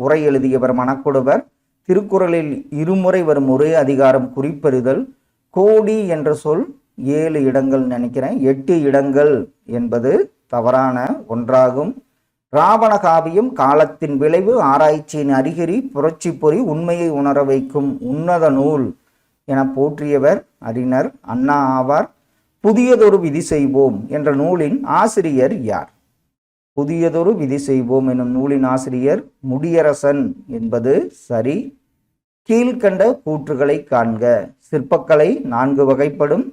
உரை எழுதியவர் மணக்குடுவர். திருக்குறளில் இருமுறை வரும் ஒரே அதிகாரம் குறிப்பெறுதல். கோடி என்ற சொல் 7 இடங்கள் நினைக்கிறேன், 8 இடங்கள் என்பது தவறான ஒன்றாகும். ராவண காவியம் காலத்தின் விளைவு, ஆராய்ச்சியின் அறிகுறி, புரட்சி பொறி, உண்மையை உணர வைக்கும் உன்னத நூல் என போற்றியவர் அறிஞர் அண்ணா ஆவார். புதியதொரு விதி செய்வோம் என்ற நூலின் ஆசிரியர் யார்? புதியதொரு விதி செய்வோம் எனும் நூலின் ஆசிரியர் முடியரசன் என்பது சரி. கீழ்கண்ட கூற்றுகளை காண்க. சிற்பக்கலை 4 வகைப்படும்.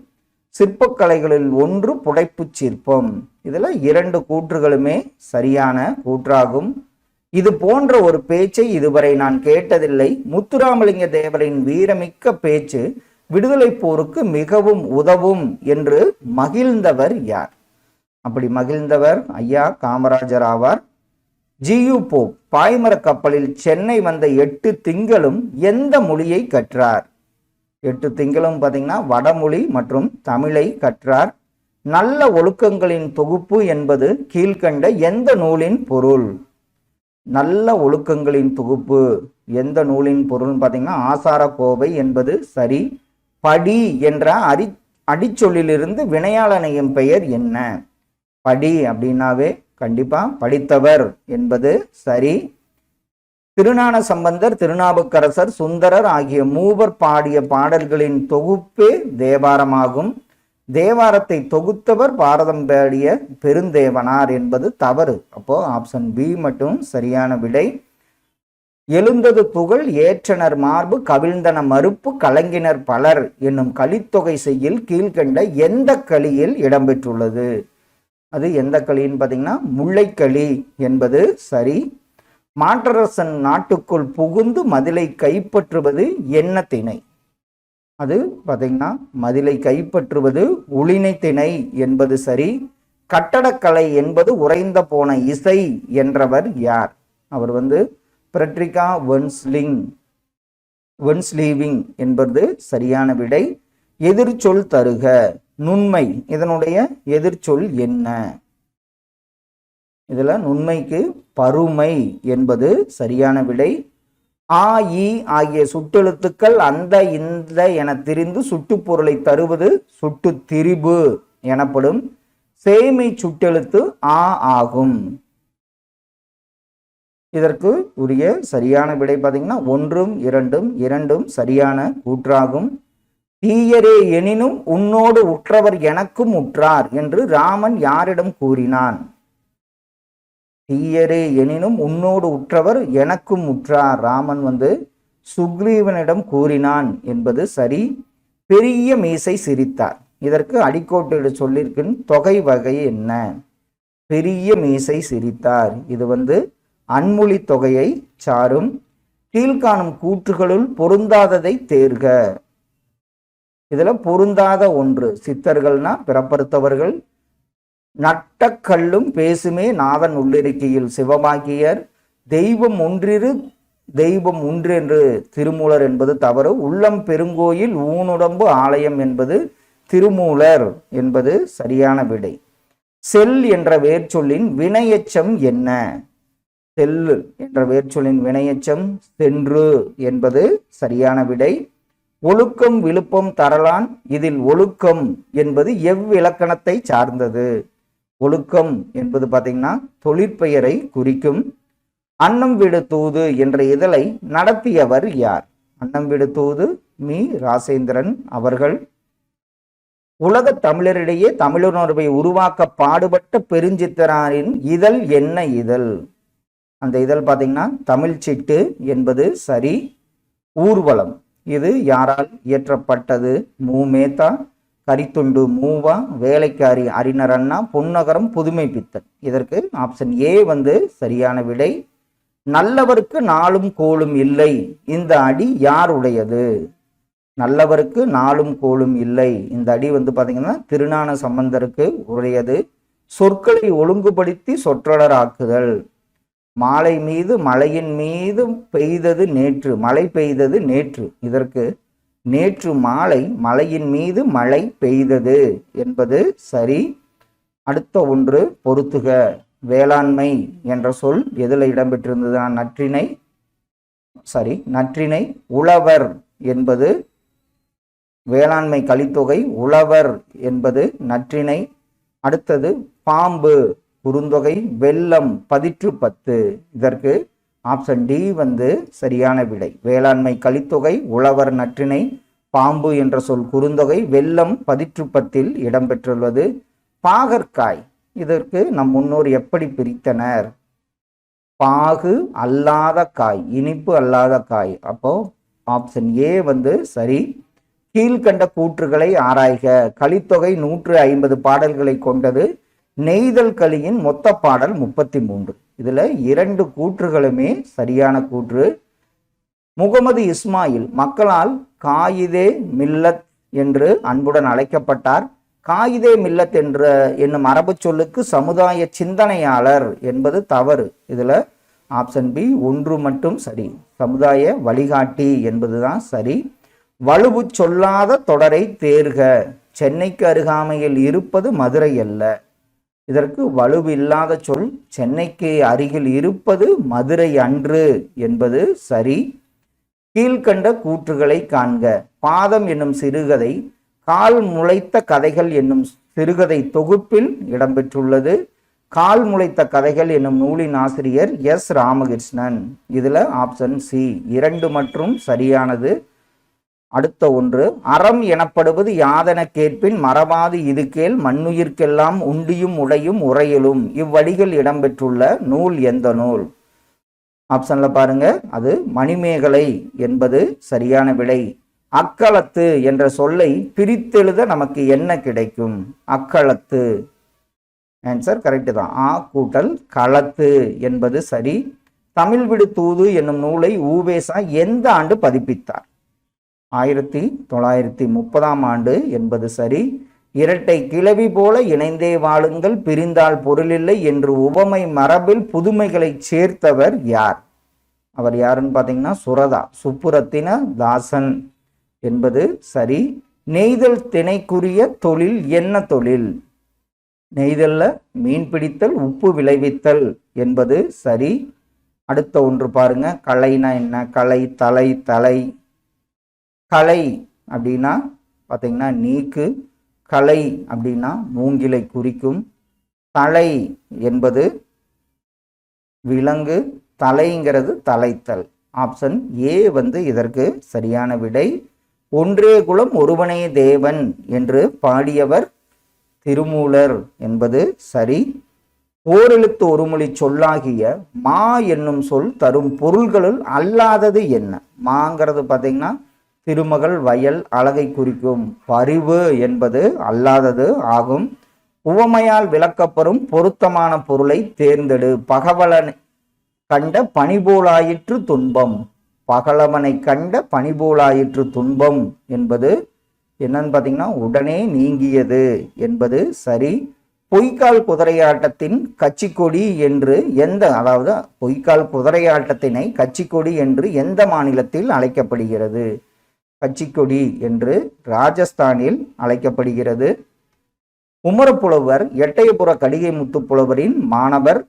சிற்பக்கலைகளில் ஒன்று புடைப்பு சிற்பம். இதில் 2 கூற்றுகளுமே சரியான கூற்றாகும். இது போன்ற ஒரு பேச்சை இதுவரை நான் கேட்டதில்லை. முத்துராமலிங்க தேவரின் வீரமிக்க பேச்சு விடுதலை போருக்கு மிகவும் உதவும் என்று மகிழ்ந்தவர் யார்? அப்படி மகிழ்ந்தவர் ஐயா காமராஜர் ஆவார். ஜியு போப் பாய்மர கப்பலில் சென்னை வந்த 8 திங்களும் எந்த மொழியை கற்றார்? 8 திங்களும் பார்த்தீங்கன்னா வடமொழி மற்றும் தமிழை கற்றார். நல்ல ஒழுக்கங்களின் தொகுப்பு என்பது கீழ்கண்ட எந்த நூலின் பொருள்? நல்ல ஒழுக்கங்களின் தொகுப்பு எந்த நூலின் பொருள் பார்த்தீங்கன்னா ஆசாரக்கோவை என்பது சரி. படி என்ற அடிச்சொல்லிலிருந்து வினையாளனையும் பெயர் என்ன? படி அப்படின்னாவே கண்டிப்பா படித்தவர் என்பது சரி. திருஞான சம்பந்தர், திருநாவுக்கரசர், சுந்தரர் ஆகிய மூவர் பாடிய பாடல்களின் தொகுப்பே தேவாரமாகும். தேவாரத்தை தொகுத்தவர் பாரதம் பாடிய பெருந்தேவனார் என்பது தவறு. அப்போ ஆப்ஷன் பி மட்டும் சரியான விடை. எழுந்தது புகழ் ஏற்றனர் மார்பு கவிழ்ந்தன மறுப்பு கலங்கினர் பலர் என்னும் கலித்தொகை செய்யுள் கீழ்கண்ட எந்த களியில் இடம்பெற்றுள்ளது? அது எந்த களின்னு பார்த்தீங்கன்னா முல்லைக்களி என்பது சரி. மாற்றரசன் நாட்டுக்குள் புகுந்து மதிலை கைப்பற்றுவது என்ன திணை? அது பார்த்தீங்கன்னா மதிலை கைப்பற்றுவது உளினை திணை என்பது சரி. கட்டடக்கலை என்பது உறைந்த போன இசை என்றவர் யார்? அவர் பிரெட்ரிகா வென்ஸ்லீவிங் என்பது சரியான விடை. எதிர்ச்சொல் தருக. நுண்மை இதனுடைய எதிர்ச்சொல் என்ன? இதுல நுண்மைக்கு பருமை என்பது சரியான விடை. ஆ இ ஆகிய சுட்டெழுத்துக்கள் அந்த இந்த என திரிந்து சுட்டுப்பொருளை தருவது சுட்டு திரிபு எனப்படும். சேமை சுட்டெழுத்து ஆ ஆகும். இதற்கு உரிய சரியான விடை பார்த்தீங்கன்னா 1, 2, 2 சரியான கூற்றாகும். தீயரே எனினும் உன்னோடு உற்றவர் எனக்கும் உற்றார் என்று ராமன் யாரிடம் கூறினான்? தீயரே எனினும் உன்னோடு உற்றவர் எனக்கும் உற்றார் ராமன் சுக்ரீவனிடம் கூறினான் என்பது சரி. பெரிய மீசை சிரித்தார். இதற்கு அடிக்கோட்டு சொல்லியிருக்கின் தொகை வகை என்ன? பெரிய மீசை சிரித்தார் இது அன்மொழி தொகையை சாரும். கீழ்காணும் கூற்றுகளுள் பொருந்தாததை தேர்க. இதுல பொருந்தாத ஒன்று சித்தர்கள்னா பிறப்பறுத்தவர்கள். நட்டக்கல்லும் பேசுமே நாதன் உள்ளிருக்கையில் சிவமாக்கியர். தெய்வம் ஒன்றிரு தெய்வம் ஒன்றென்று திருமூலர் என்பது தவறு. உள்ளம் பெருங்கோயில் ஊனுடம்பு ஆலயம் என்பது திருமூலர் என்பது சரியான விடை. செல் என்ற வேர்ச்சொல்லின் வினையெச்சம் என்ன? செல் என்ற வேர்ச்சொல்லின் வினையெச்சம் சென்று என்பது சரியான விடை. ஒழுக்கம் விழுப்பம் தரலான். இதில் ஒழுக்கம் என்பது எவ்விலக்கணத்தை சார்ந்தது? ஒழுக்கம் என்பது பார்த்தீங்கன்னா தொழிற்பெயரை குறிக்கும். அன்னம் விடு தூது என்ற இதழை நடத்தியவர் யார்? அன்னம் விடு தூது மீ ராசேந்திரன் அவர்கள். உலக தமிழரிடையே தமிழுணர்வை உருவாக்க பாடுபட்ட பெருஞ்சித்திராரின் இதழ் என்ன இதழ்? அந்த இதழ் பார்த்தீங்கன்னா தமிழ் சிட்டு என்பது சரி. ஊர்வலம் இது யாரால் இயற்றப்பட்டது? மூமேத்தா, கரித்துண்டு மூவா, வேலைக்காரி அறிஞர் அண்ணா, பொன்னகரம் புதுமை பித்தன். இதற்கு ஆப்ஷன் ஏ சரியான விடை. நல்லவருக்கு நாளும் கோளும் இல்லை இந்த அடி யார் உடையது? நல்லவருக்கு நாளும் கோளும் இல்லை இந்த அடி பார்த்தீங்கன்னா திருஞான சம்பந்தருக்கு உடையது. சொற்களை ஒழுங்குபடுத்தி சொற்றொடராக்குதல். மாலை மீது மலையின் மீது பெய்தது நேற்று, மழை பெய்தது நேற்று. இதற்கு நேற்று மாலை மலையின் மீது மழை பெய்தது என்பது சரி. அடுத்த ஒன்று பொறுத்துக. வேளாண்மை என்ற சொல் எதில் இடம்பெற்றிருந்தது? நற்றிணை. உழவர் என்பது வேளாண்மை கலித்தொகை, உழவர் என்பது நற்றிணை. அடுத்தது பாம்பு குறுந்தொகை, வெள்ளம் பதிற்று 10. இதற்கு ஆப்ஷன் டி சரியான விடை. வேளாண்மை கலித்தொகை, உழவர் நற்றிணை, பாம்பு என்ற சொல் குறுந்தொகை, வெள்ளம் பதிற்று 10 இடம்பெற்றுள்ளது. பாகற்காய் இதற்கு நம் முன்னோர் எப்படி பிரித்தனர்? பாகு அல்லாத காய், இனிப்பு அல்லாத காய். அப்போ ஆப்ஷன் ஏ சரி. கீழ்கண்ட கூற்றுகளை ஆராய்க. கலித்தொகை 150 பாடல்களை கொண்டது. நெய்தல் களியின் மொத்த பாடல் 33. இதுல 2 கூற்றுகளுமே சரியான கூற்று. முகமது இஸ்மாயில் மக்களால் காயிதே மில்லத் என்று அன்புடன் அழைக்கப்பட்டார். காயிதே மில்லத் என்னும் அரபு சொல்லுக்கு சமுதாய சிந்தனையாளர் என்பது தவறு. இதுல ஆப்ஷன் பி 1 மட்டும் சரி. சமுதாய வழிகாட்டி என்பதுதான் சரி. வலுவு சொல்லாத தொடரை தேர்க. சென்னைக்கு அருகாமையில் இருப்பது மதுரை அல்ல. இதற்கு வலுவில்லாத சொல் சென்னைக்கு அருகில் இருப்பது மதுரை அன்று என்பது சரி. கீழ்கண்ட கூற்றுகளை காண்க. பாதம் என்னும் சிறுகதை கால் முளைத்த கதைகள் என்னும் சிறுகதை தொகுப்பில் இடம்பெற்றுள்ளது. கால் முளைத்த கதைகள் என்னும் நூலின் ஆசிரியர் எஸ் ராமகிருஷ்ணன். இதுல ஆப்ஷன் சி 2 மற்றும் சரியானது. அடுத்த ஒன்று, அறம் எனப்படுவது யாதென கேட்பின் மறவாது இது கேள் மண்ணுயிர்க்கெல்லாம் உண்டியும் உடையும் உரையலும். இவ்வடிகள் இடம்பெற்றுள்ள நூல் எந்த நூல்? ஆப்ஷன்ல பாருங்க, அது மணிமேகலை என்பது சரியான விடை. அக்களத்து என்ற சொல்லை பிரித்தெழுத நமக்கு என்ன கிடைக்கும்? அக்களத்து. ஆன்சர் கரெக்ட் தான். ஆ கூட்டல் களத்து என்பது சரி. தமிழ் விடு தூது என்னும் நூலை ஊவேசா எந்த ஆண்டு பதிப்பித்தார்? 1930ஆம் ஆண்டு என்பது சரி. இரட்டை கிளவி போல இணைந்தே வாழுங்கள் பிரிந்தால் பொருளில்லை என்று உவமை மரபில் புதுமைகளை சேர்த்தவர் யார்? அவர் யாருன்னு பார்த்தீங்கன்னா சுரதா சுப்புரத்தின தாசன் என்பது சரி. நெய்தல் திணைக்குரிய தொழில் என்ன தொழில்? நெய்தல்ல மீன் பிடித்தல் உப்பு விளைவித்தல் என்பது சரி. அடுத்த ஒன்று பாருங்க, கலைனா என்ன? கலை தலை தலை. கலை அப்படின்னா பார்த்தீங்கன்னா நீக்கு. கலை அப்படின்னா மூங்கிலை குறிக்கும். தலை என்பது விலங்கு. தலைங்கிறது தலைத்தல். ஆப்ஷன் ஏ இதற்கு சரியான விடை. ஒன்றே குலம் ஒருவனே தேவன் என்று பாடியவர் திருமூலர் என்பது சரி. ஓரெழுத்து ஒருமொழி சொல்லாகிய மா என்னும் சொல் தரும் பொருள்களுள் அல்லாதது என்ன? மாங்கிறது பார்த்தீங்கன்னா திருமகள் வயல் அழகை குறிக்கும். பரிவு என்பது அல்லாதது ஆகும். உவமையால் விளக்கப்பெறும் பொருத்தமான பொருளை தேர்ந்தெடு. பகவலனை கண்ட பனிபோலாயிற்று துன்பம். பகலவனை கண்ட பனிபோலாயிற்று துன்பம் என்பது என்னன்னு பார்த்தீங்கன்னா உடனே நீங்கியது என்பது சரி. பொய்க்கால் குதிரையாட்டத்தின் கட்சிக்கொடி என்று பொய்க்கால் குதிரையாட்டத்தினை கட்சிக்கொடி என்று எந்த மாநிலத்தில் அழைக்கப்படுகிறது? கட்சிக்கொடி என்று ராஜஸ்தானில் அழைக்கப்படுகிறது. உமரப்புலவர் எட்டயபுர கடிகை முத்துப்புலவரின் மாணவர்.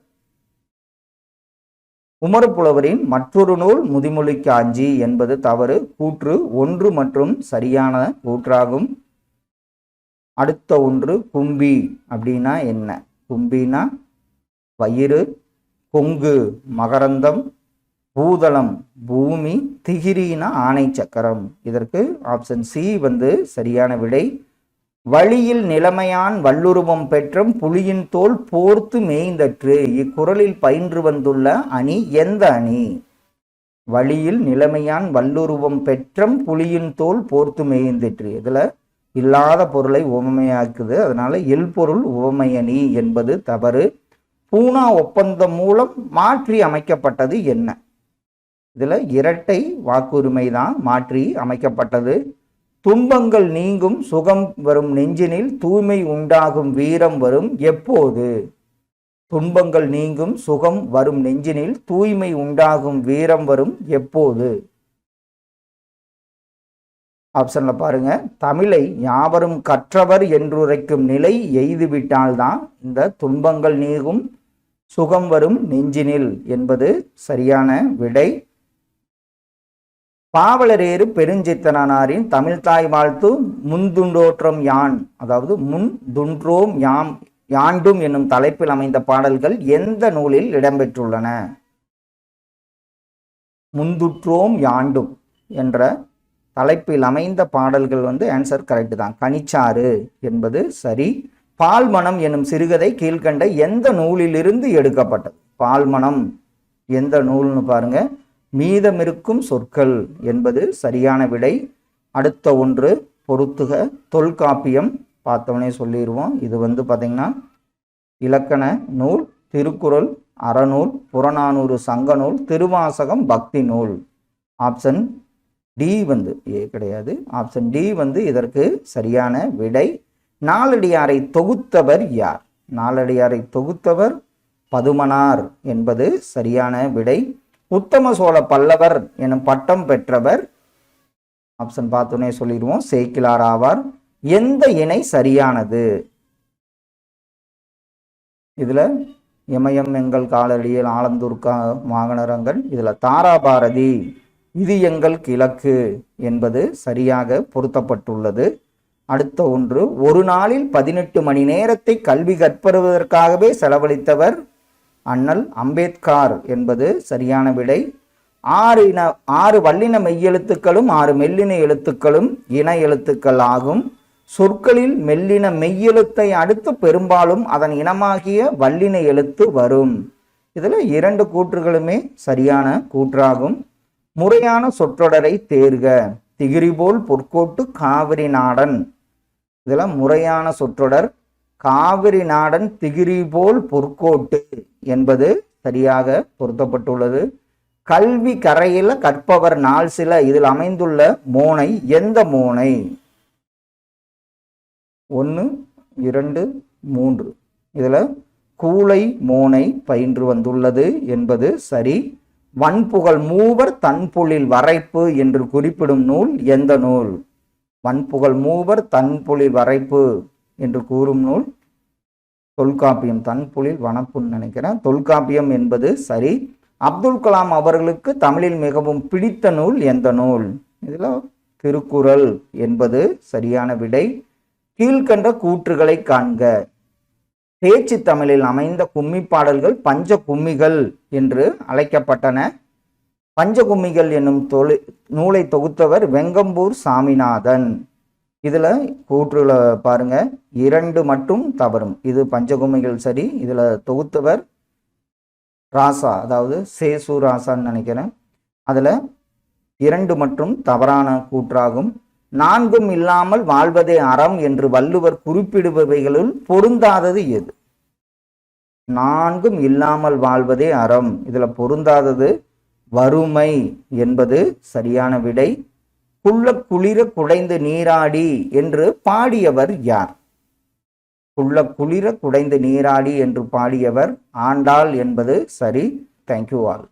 உமரப்புலவரின் மற்றொரு நூல் முதுமொழி காஞ்சி என்பது தவறு. கூற்று 1 மற்றும் சரியான கூற்றாகும். அடுத்த ஒன்று, கும்பி அப்படின்னா என்ன? கும்பினா வயிறு, கொங்கு மகரந்தம், பூதளம் பூமி, திகிரினா ஆணை சக்கரம். இதற்கு ஆப்ஷன் சி சரியான விடை. வழியில் நிலைமையான் வல்லுருவம் பெற்றம் புலியின் தோல் போர்த்து மேய்ந்தற்று. இக்குறளில் பயின்று வந்துள்ள அணி எந்த அணி? வழியில் நிலைமையான் வல்லுருவம் பெற்றம் புலியின் தோல் போர்த்து மேய்ந்தற்று. இதுல இல்லாத பொருளை உவமையாக்குது. அதனால எல்பொருள் உவமையணி என்பது தவறு. பூனா ஒப்பந்தம் மூலம் மாற்றி அமைக்கப்பட்டது என்ன? இதுல இரட்டை வாக்குரிமை தான் மாற்றி அமைக்கப்பட்டது. துன்பங்கள் நீங்கும் சுகம் வரும் நெஞ்சினில் தூய்மை உண்டாகும் வீரம் வரும் எப்போது? துன்பங்கள் நீங்கும் சுகம் வரும் நெஞ்சினில் தூய்மை உண்டாகும் வீரம் வரும் எப்போது? ஆப்ஷன்ல பாருங்க, தமிழை யாவரும் கற்றவர் என்றுரைக்கும் நிலை எய்துவிட்டால்தான் இந்த துன்பங்கள் நீங்கும் சுகம் வரும் நெஞ்சினில் என்பது சரியான விடை. பாவலரேறு பெருஞ்சித்தனாரின் தமிழ்தாய் வாழ்த்து முந்துண்டோற்றம் யான், முன்துன்றோம் யாண்டும் என்னும் தலைப்பில் அமைந்த பாடல்கள் எந்த நூலில் இடம்பெற்றுள்ளன? முந்துற்றோம் யாண்டும் என்ற தலைப்பில் அமைந்த பாடல்கள் ஆன்சர் கரெக்ட் தான். கனிச்சாறு என்பது சரி. பால்மணம் என்னும் சிறுகதை கீழ்கண்ட எந்த நூலிலிருந்து எடுக்கப்பட்டது? பால்மணம் எந்த நூல்னு பாருங்க, மீதமிருக்கும் சொற்கள் என்பது சரியான விடை. அடுத்த ஒன்று, பொறுத்துக. தொல்காப்பியம் பார்த்தவனே சொல்லிடுவோம். இது பார்த்தீங்கன்னா இலக்கண நூல். திருக்குறள் அறநூல், புறநானூறு சங்கநூல், திருவாசகம் பக்தி நூல். ஆப்ஷன் டி ஏ கிடையாது, ஆப்ஷன் டி இதற்கு சரியான விடை. நாலடியாரை தொகுத்தவர் யார்? நாலடியாரை தொகுத்தவர் பதுமனார் என்பது சரியான விடை. உத்தம சோழ பல்லவர் எனும் பட்டம் பெற்றவர் ஆப்ஷன் பார்த்தோன்னே சொல்லிடுவோம், சேக்கிலார் ஆவார். எந்த இணை சரியானது? இதுல இமயம் எங்கள் காலடியில் ஆலந்தூர் மாகனரங்கள், இதுல தாராபாரதி இது எங்கள் கிழக்கு என்பது சரியாக பொருத்தப்பட்டுள்ளது. அடுத்த ஒன்று, ஒரு நாளில் 18 மணி நேரத்தை கல்வி கற்பதற்காகவே செலவழித்தவர் அண்ணல் அம்பேத்கர் என்பது சரியான விடை. 6 வல்லின மெய்யெழுத்துக்களும் 6 மெல்லின எழுத்துக்களும் இன எழுத்துக்கள் ஆகும். சொற்களில் மெல்லின மெய்யெழுத்தை அடுத்து பெரும்பாலும் அதன் இனமாகிய வல்லின எழுத்து வரும். இதில் 2 கூற்றுகளுமே சரியான கூற்றாகும். முறையான சொற்றொடரை தேர்க. திகிரி போல் பொற்கோட்டு காவிரி நாடன். இதில் முறையான சொற்றொடர் காவிரி நாடன் திகிரி போல் பொற்கோட்டு என்பது சரியாக பொருத்தப்பட்டுள்ளது. கல்வி கரையில கற்பவர் நாள் சில, இதில் அமைந்துள்ள மோனை எந்த மோனை? 1, 2, 3. இதுல கூளை மோனை பயின்று வந்துள்ளது என்பது சரி. வன்புகழ் மூவர் தன்பொழில் வரைப்பு என்று குறிப்பிடும் நூல் எந்த நூல்? வன்புகழ் மூவர் தன்பொழில் வரைப்பு என்று கூறும் நூல் தொல்காப்பியம். தன்பொழில் வனப்புன்னு நினைக்கிறேன், தொல்காப்பியம் என்பது சரி. அப்துல் கலாம் அவர்களுக்கு தமிழில் மிகவும் பிடித்த நூல் எந்த நூல்? இதுல திருக்குறள் என்பது சரியான விடை. கீழ்கண்ட கூற்றுகளை காண்க. பேச்சு தமிழில் அமைந்த கும்மி பாடல்கள் பஞ்ச கும்மிகள் என்று அழைக்கப்பட்டன. பஞ்ச கும்மிகள் என்னும் நூலை தொகுத்தவர் வெங்கம்பூர் சாமிநாதன். இதுல கூற்றுல பாருங்க, 2 மட்டும் தவறும். இது பஞ்சகும்மிகள் சரி. இதுல தொகுத்தவர் ராசா, அதாவது சேசு ராசான்னு நினைக்கிறேன். அதுல 2 மற்றும் தவறான கூற்றாகும். 4ம் இல்லாமல் வாழ்வதே அறம் என்று வள்ளுவர் குறிப்பிடுபவைகளுள் பொருந்தாதது எது? 4ம் இல்லாமல் வாழ்வதே அறம். இதுல பொருந்தாதது வறுமை என்பது சரியான விடை. குள்ள குளிர குடைந்து நீராடி என்று பாடியவர் யார்? குள்ள குளிர குடைந்து நீராடி என்று பாடியவர் ஆண்டாள் என்பது சரி. Thank you all.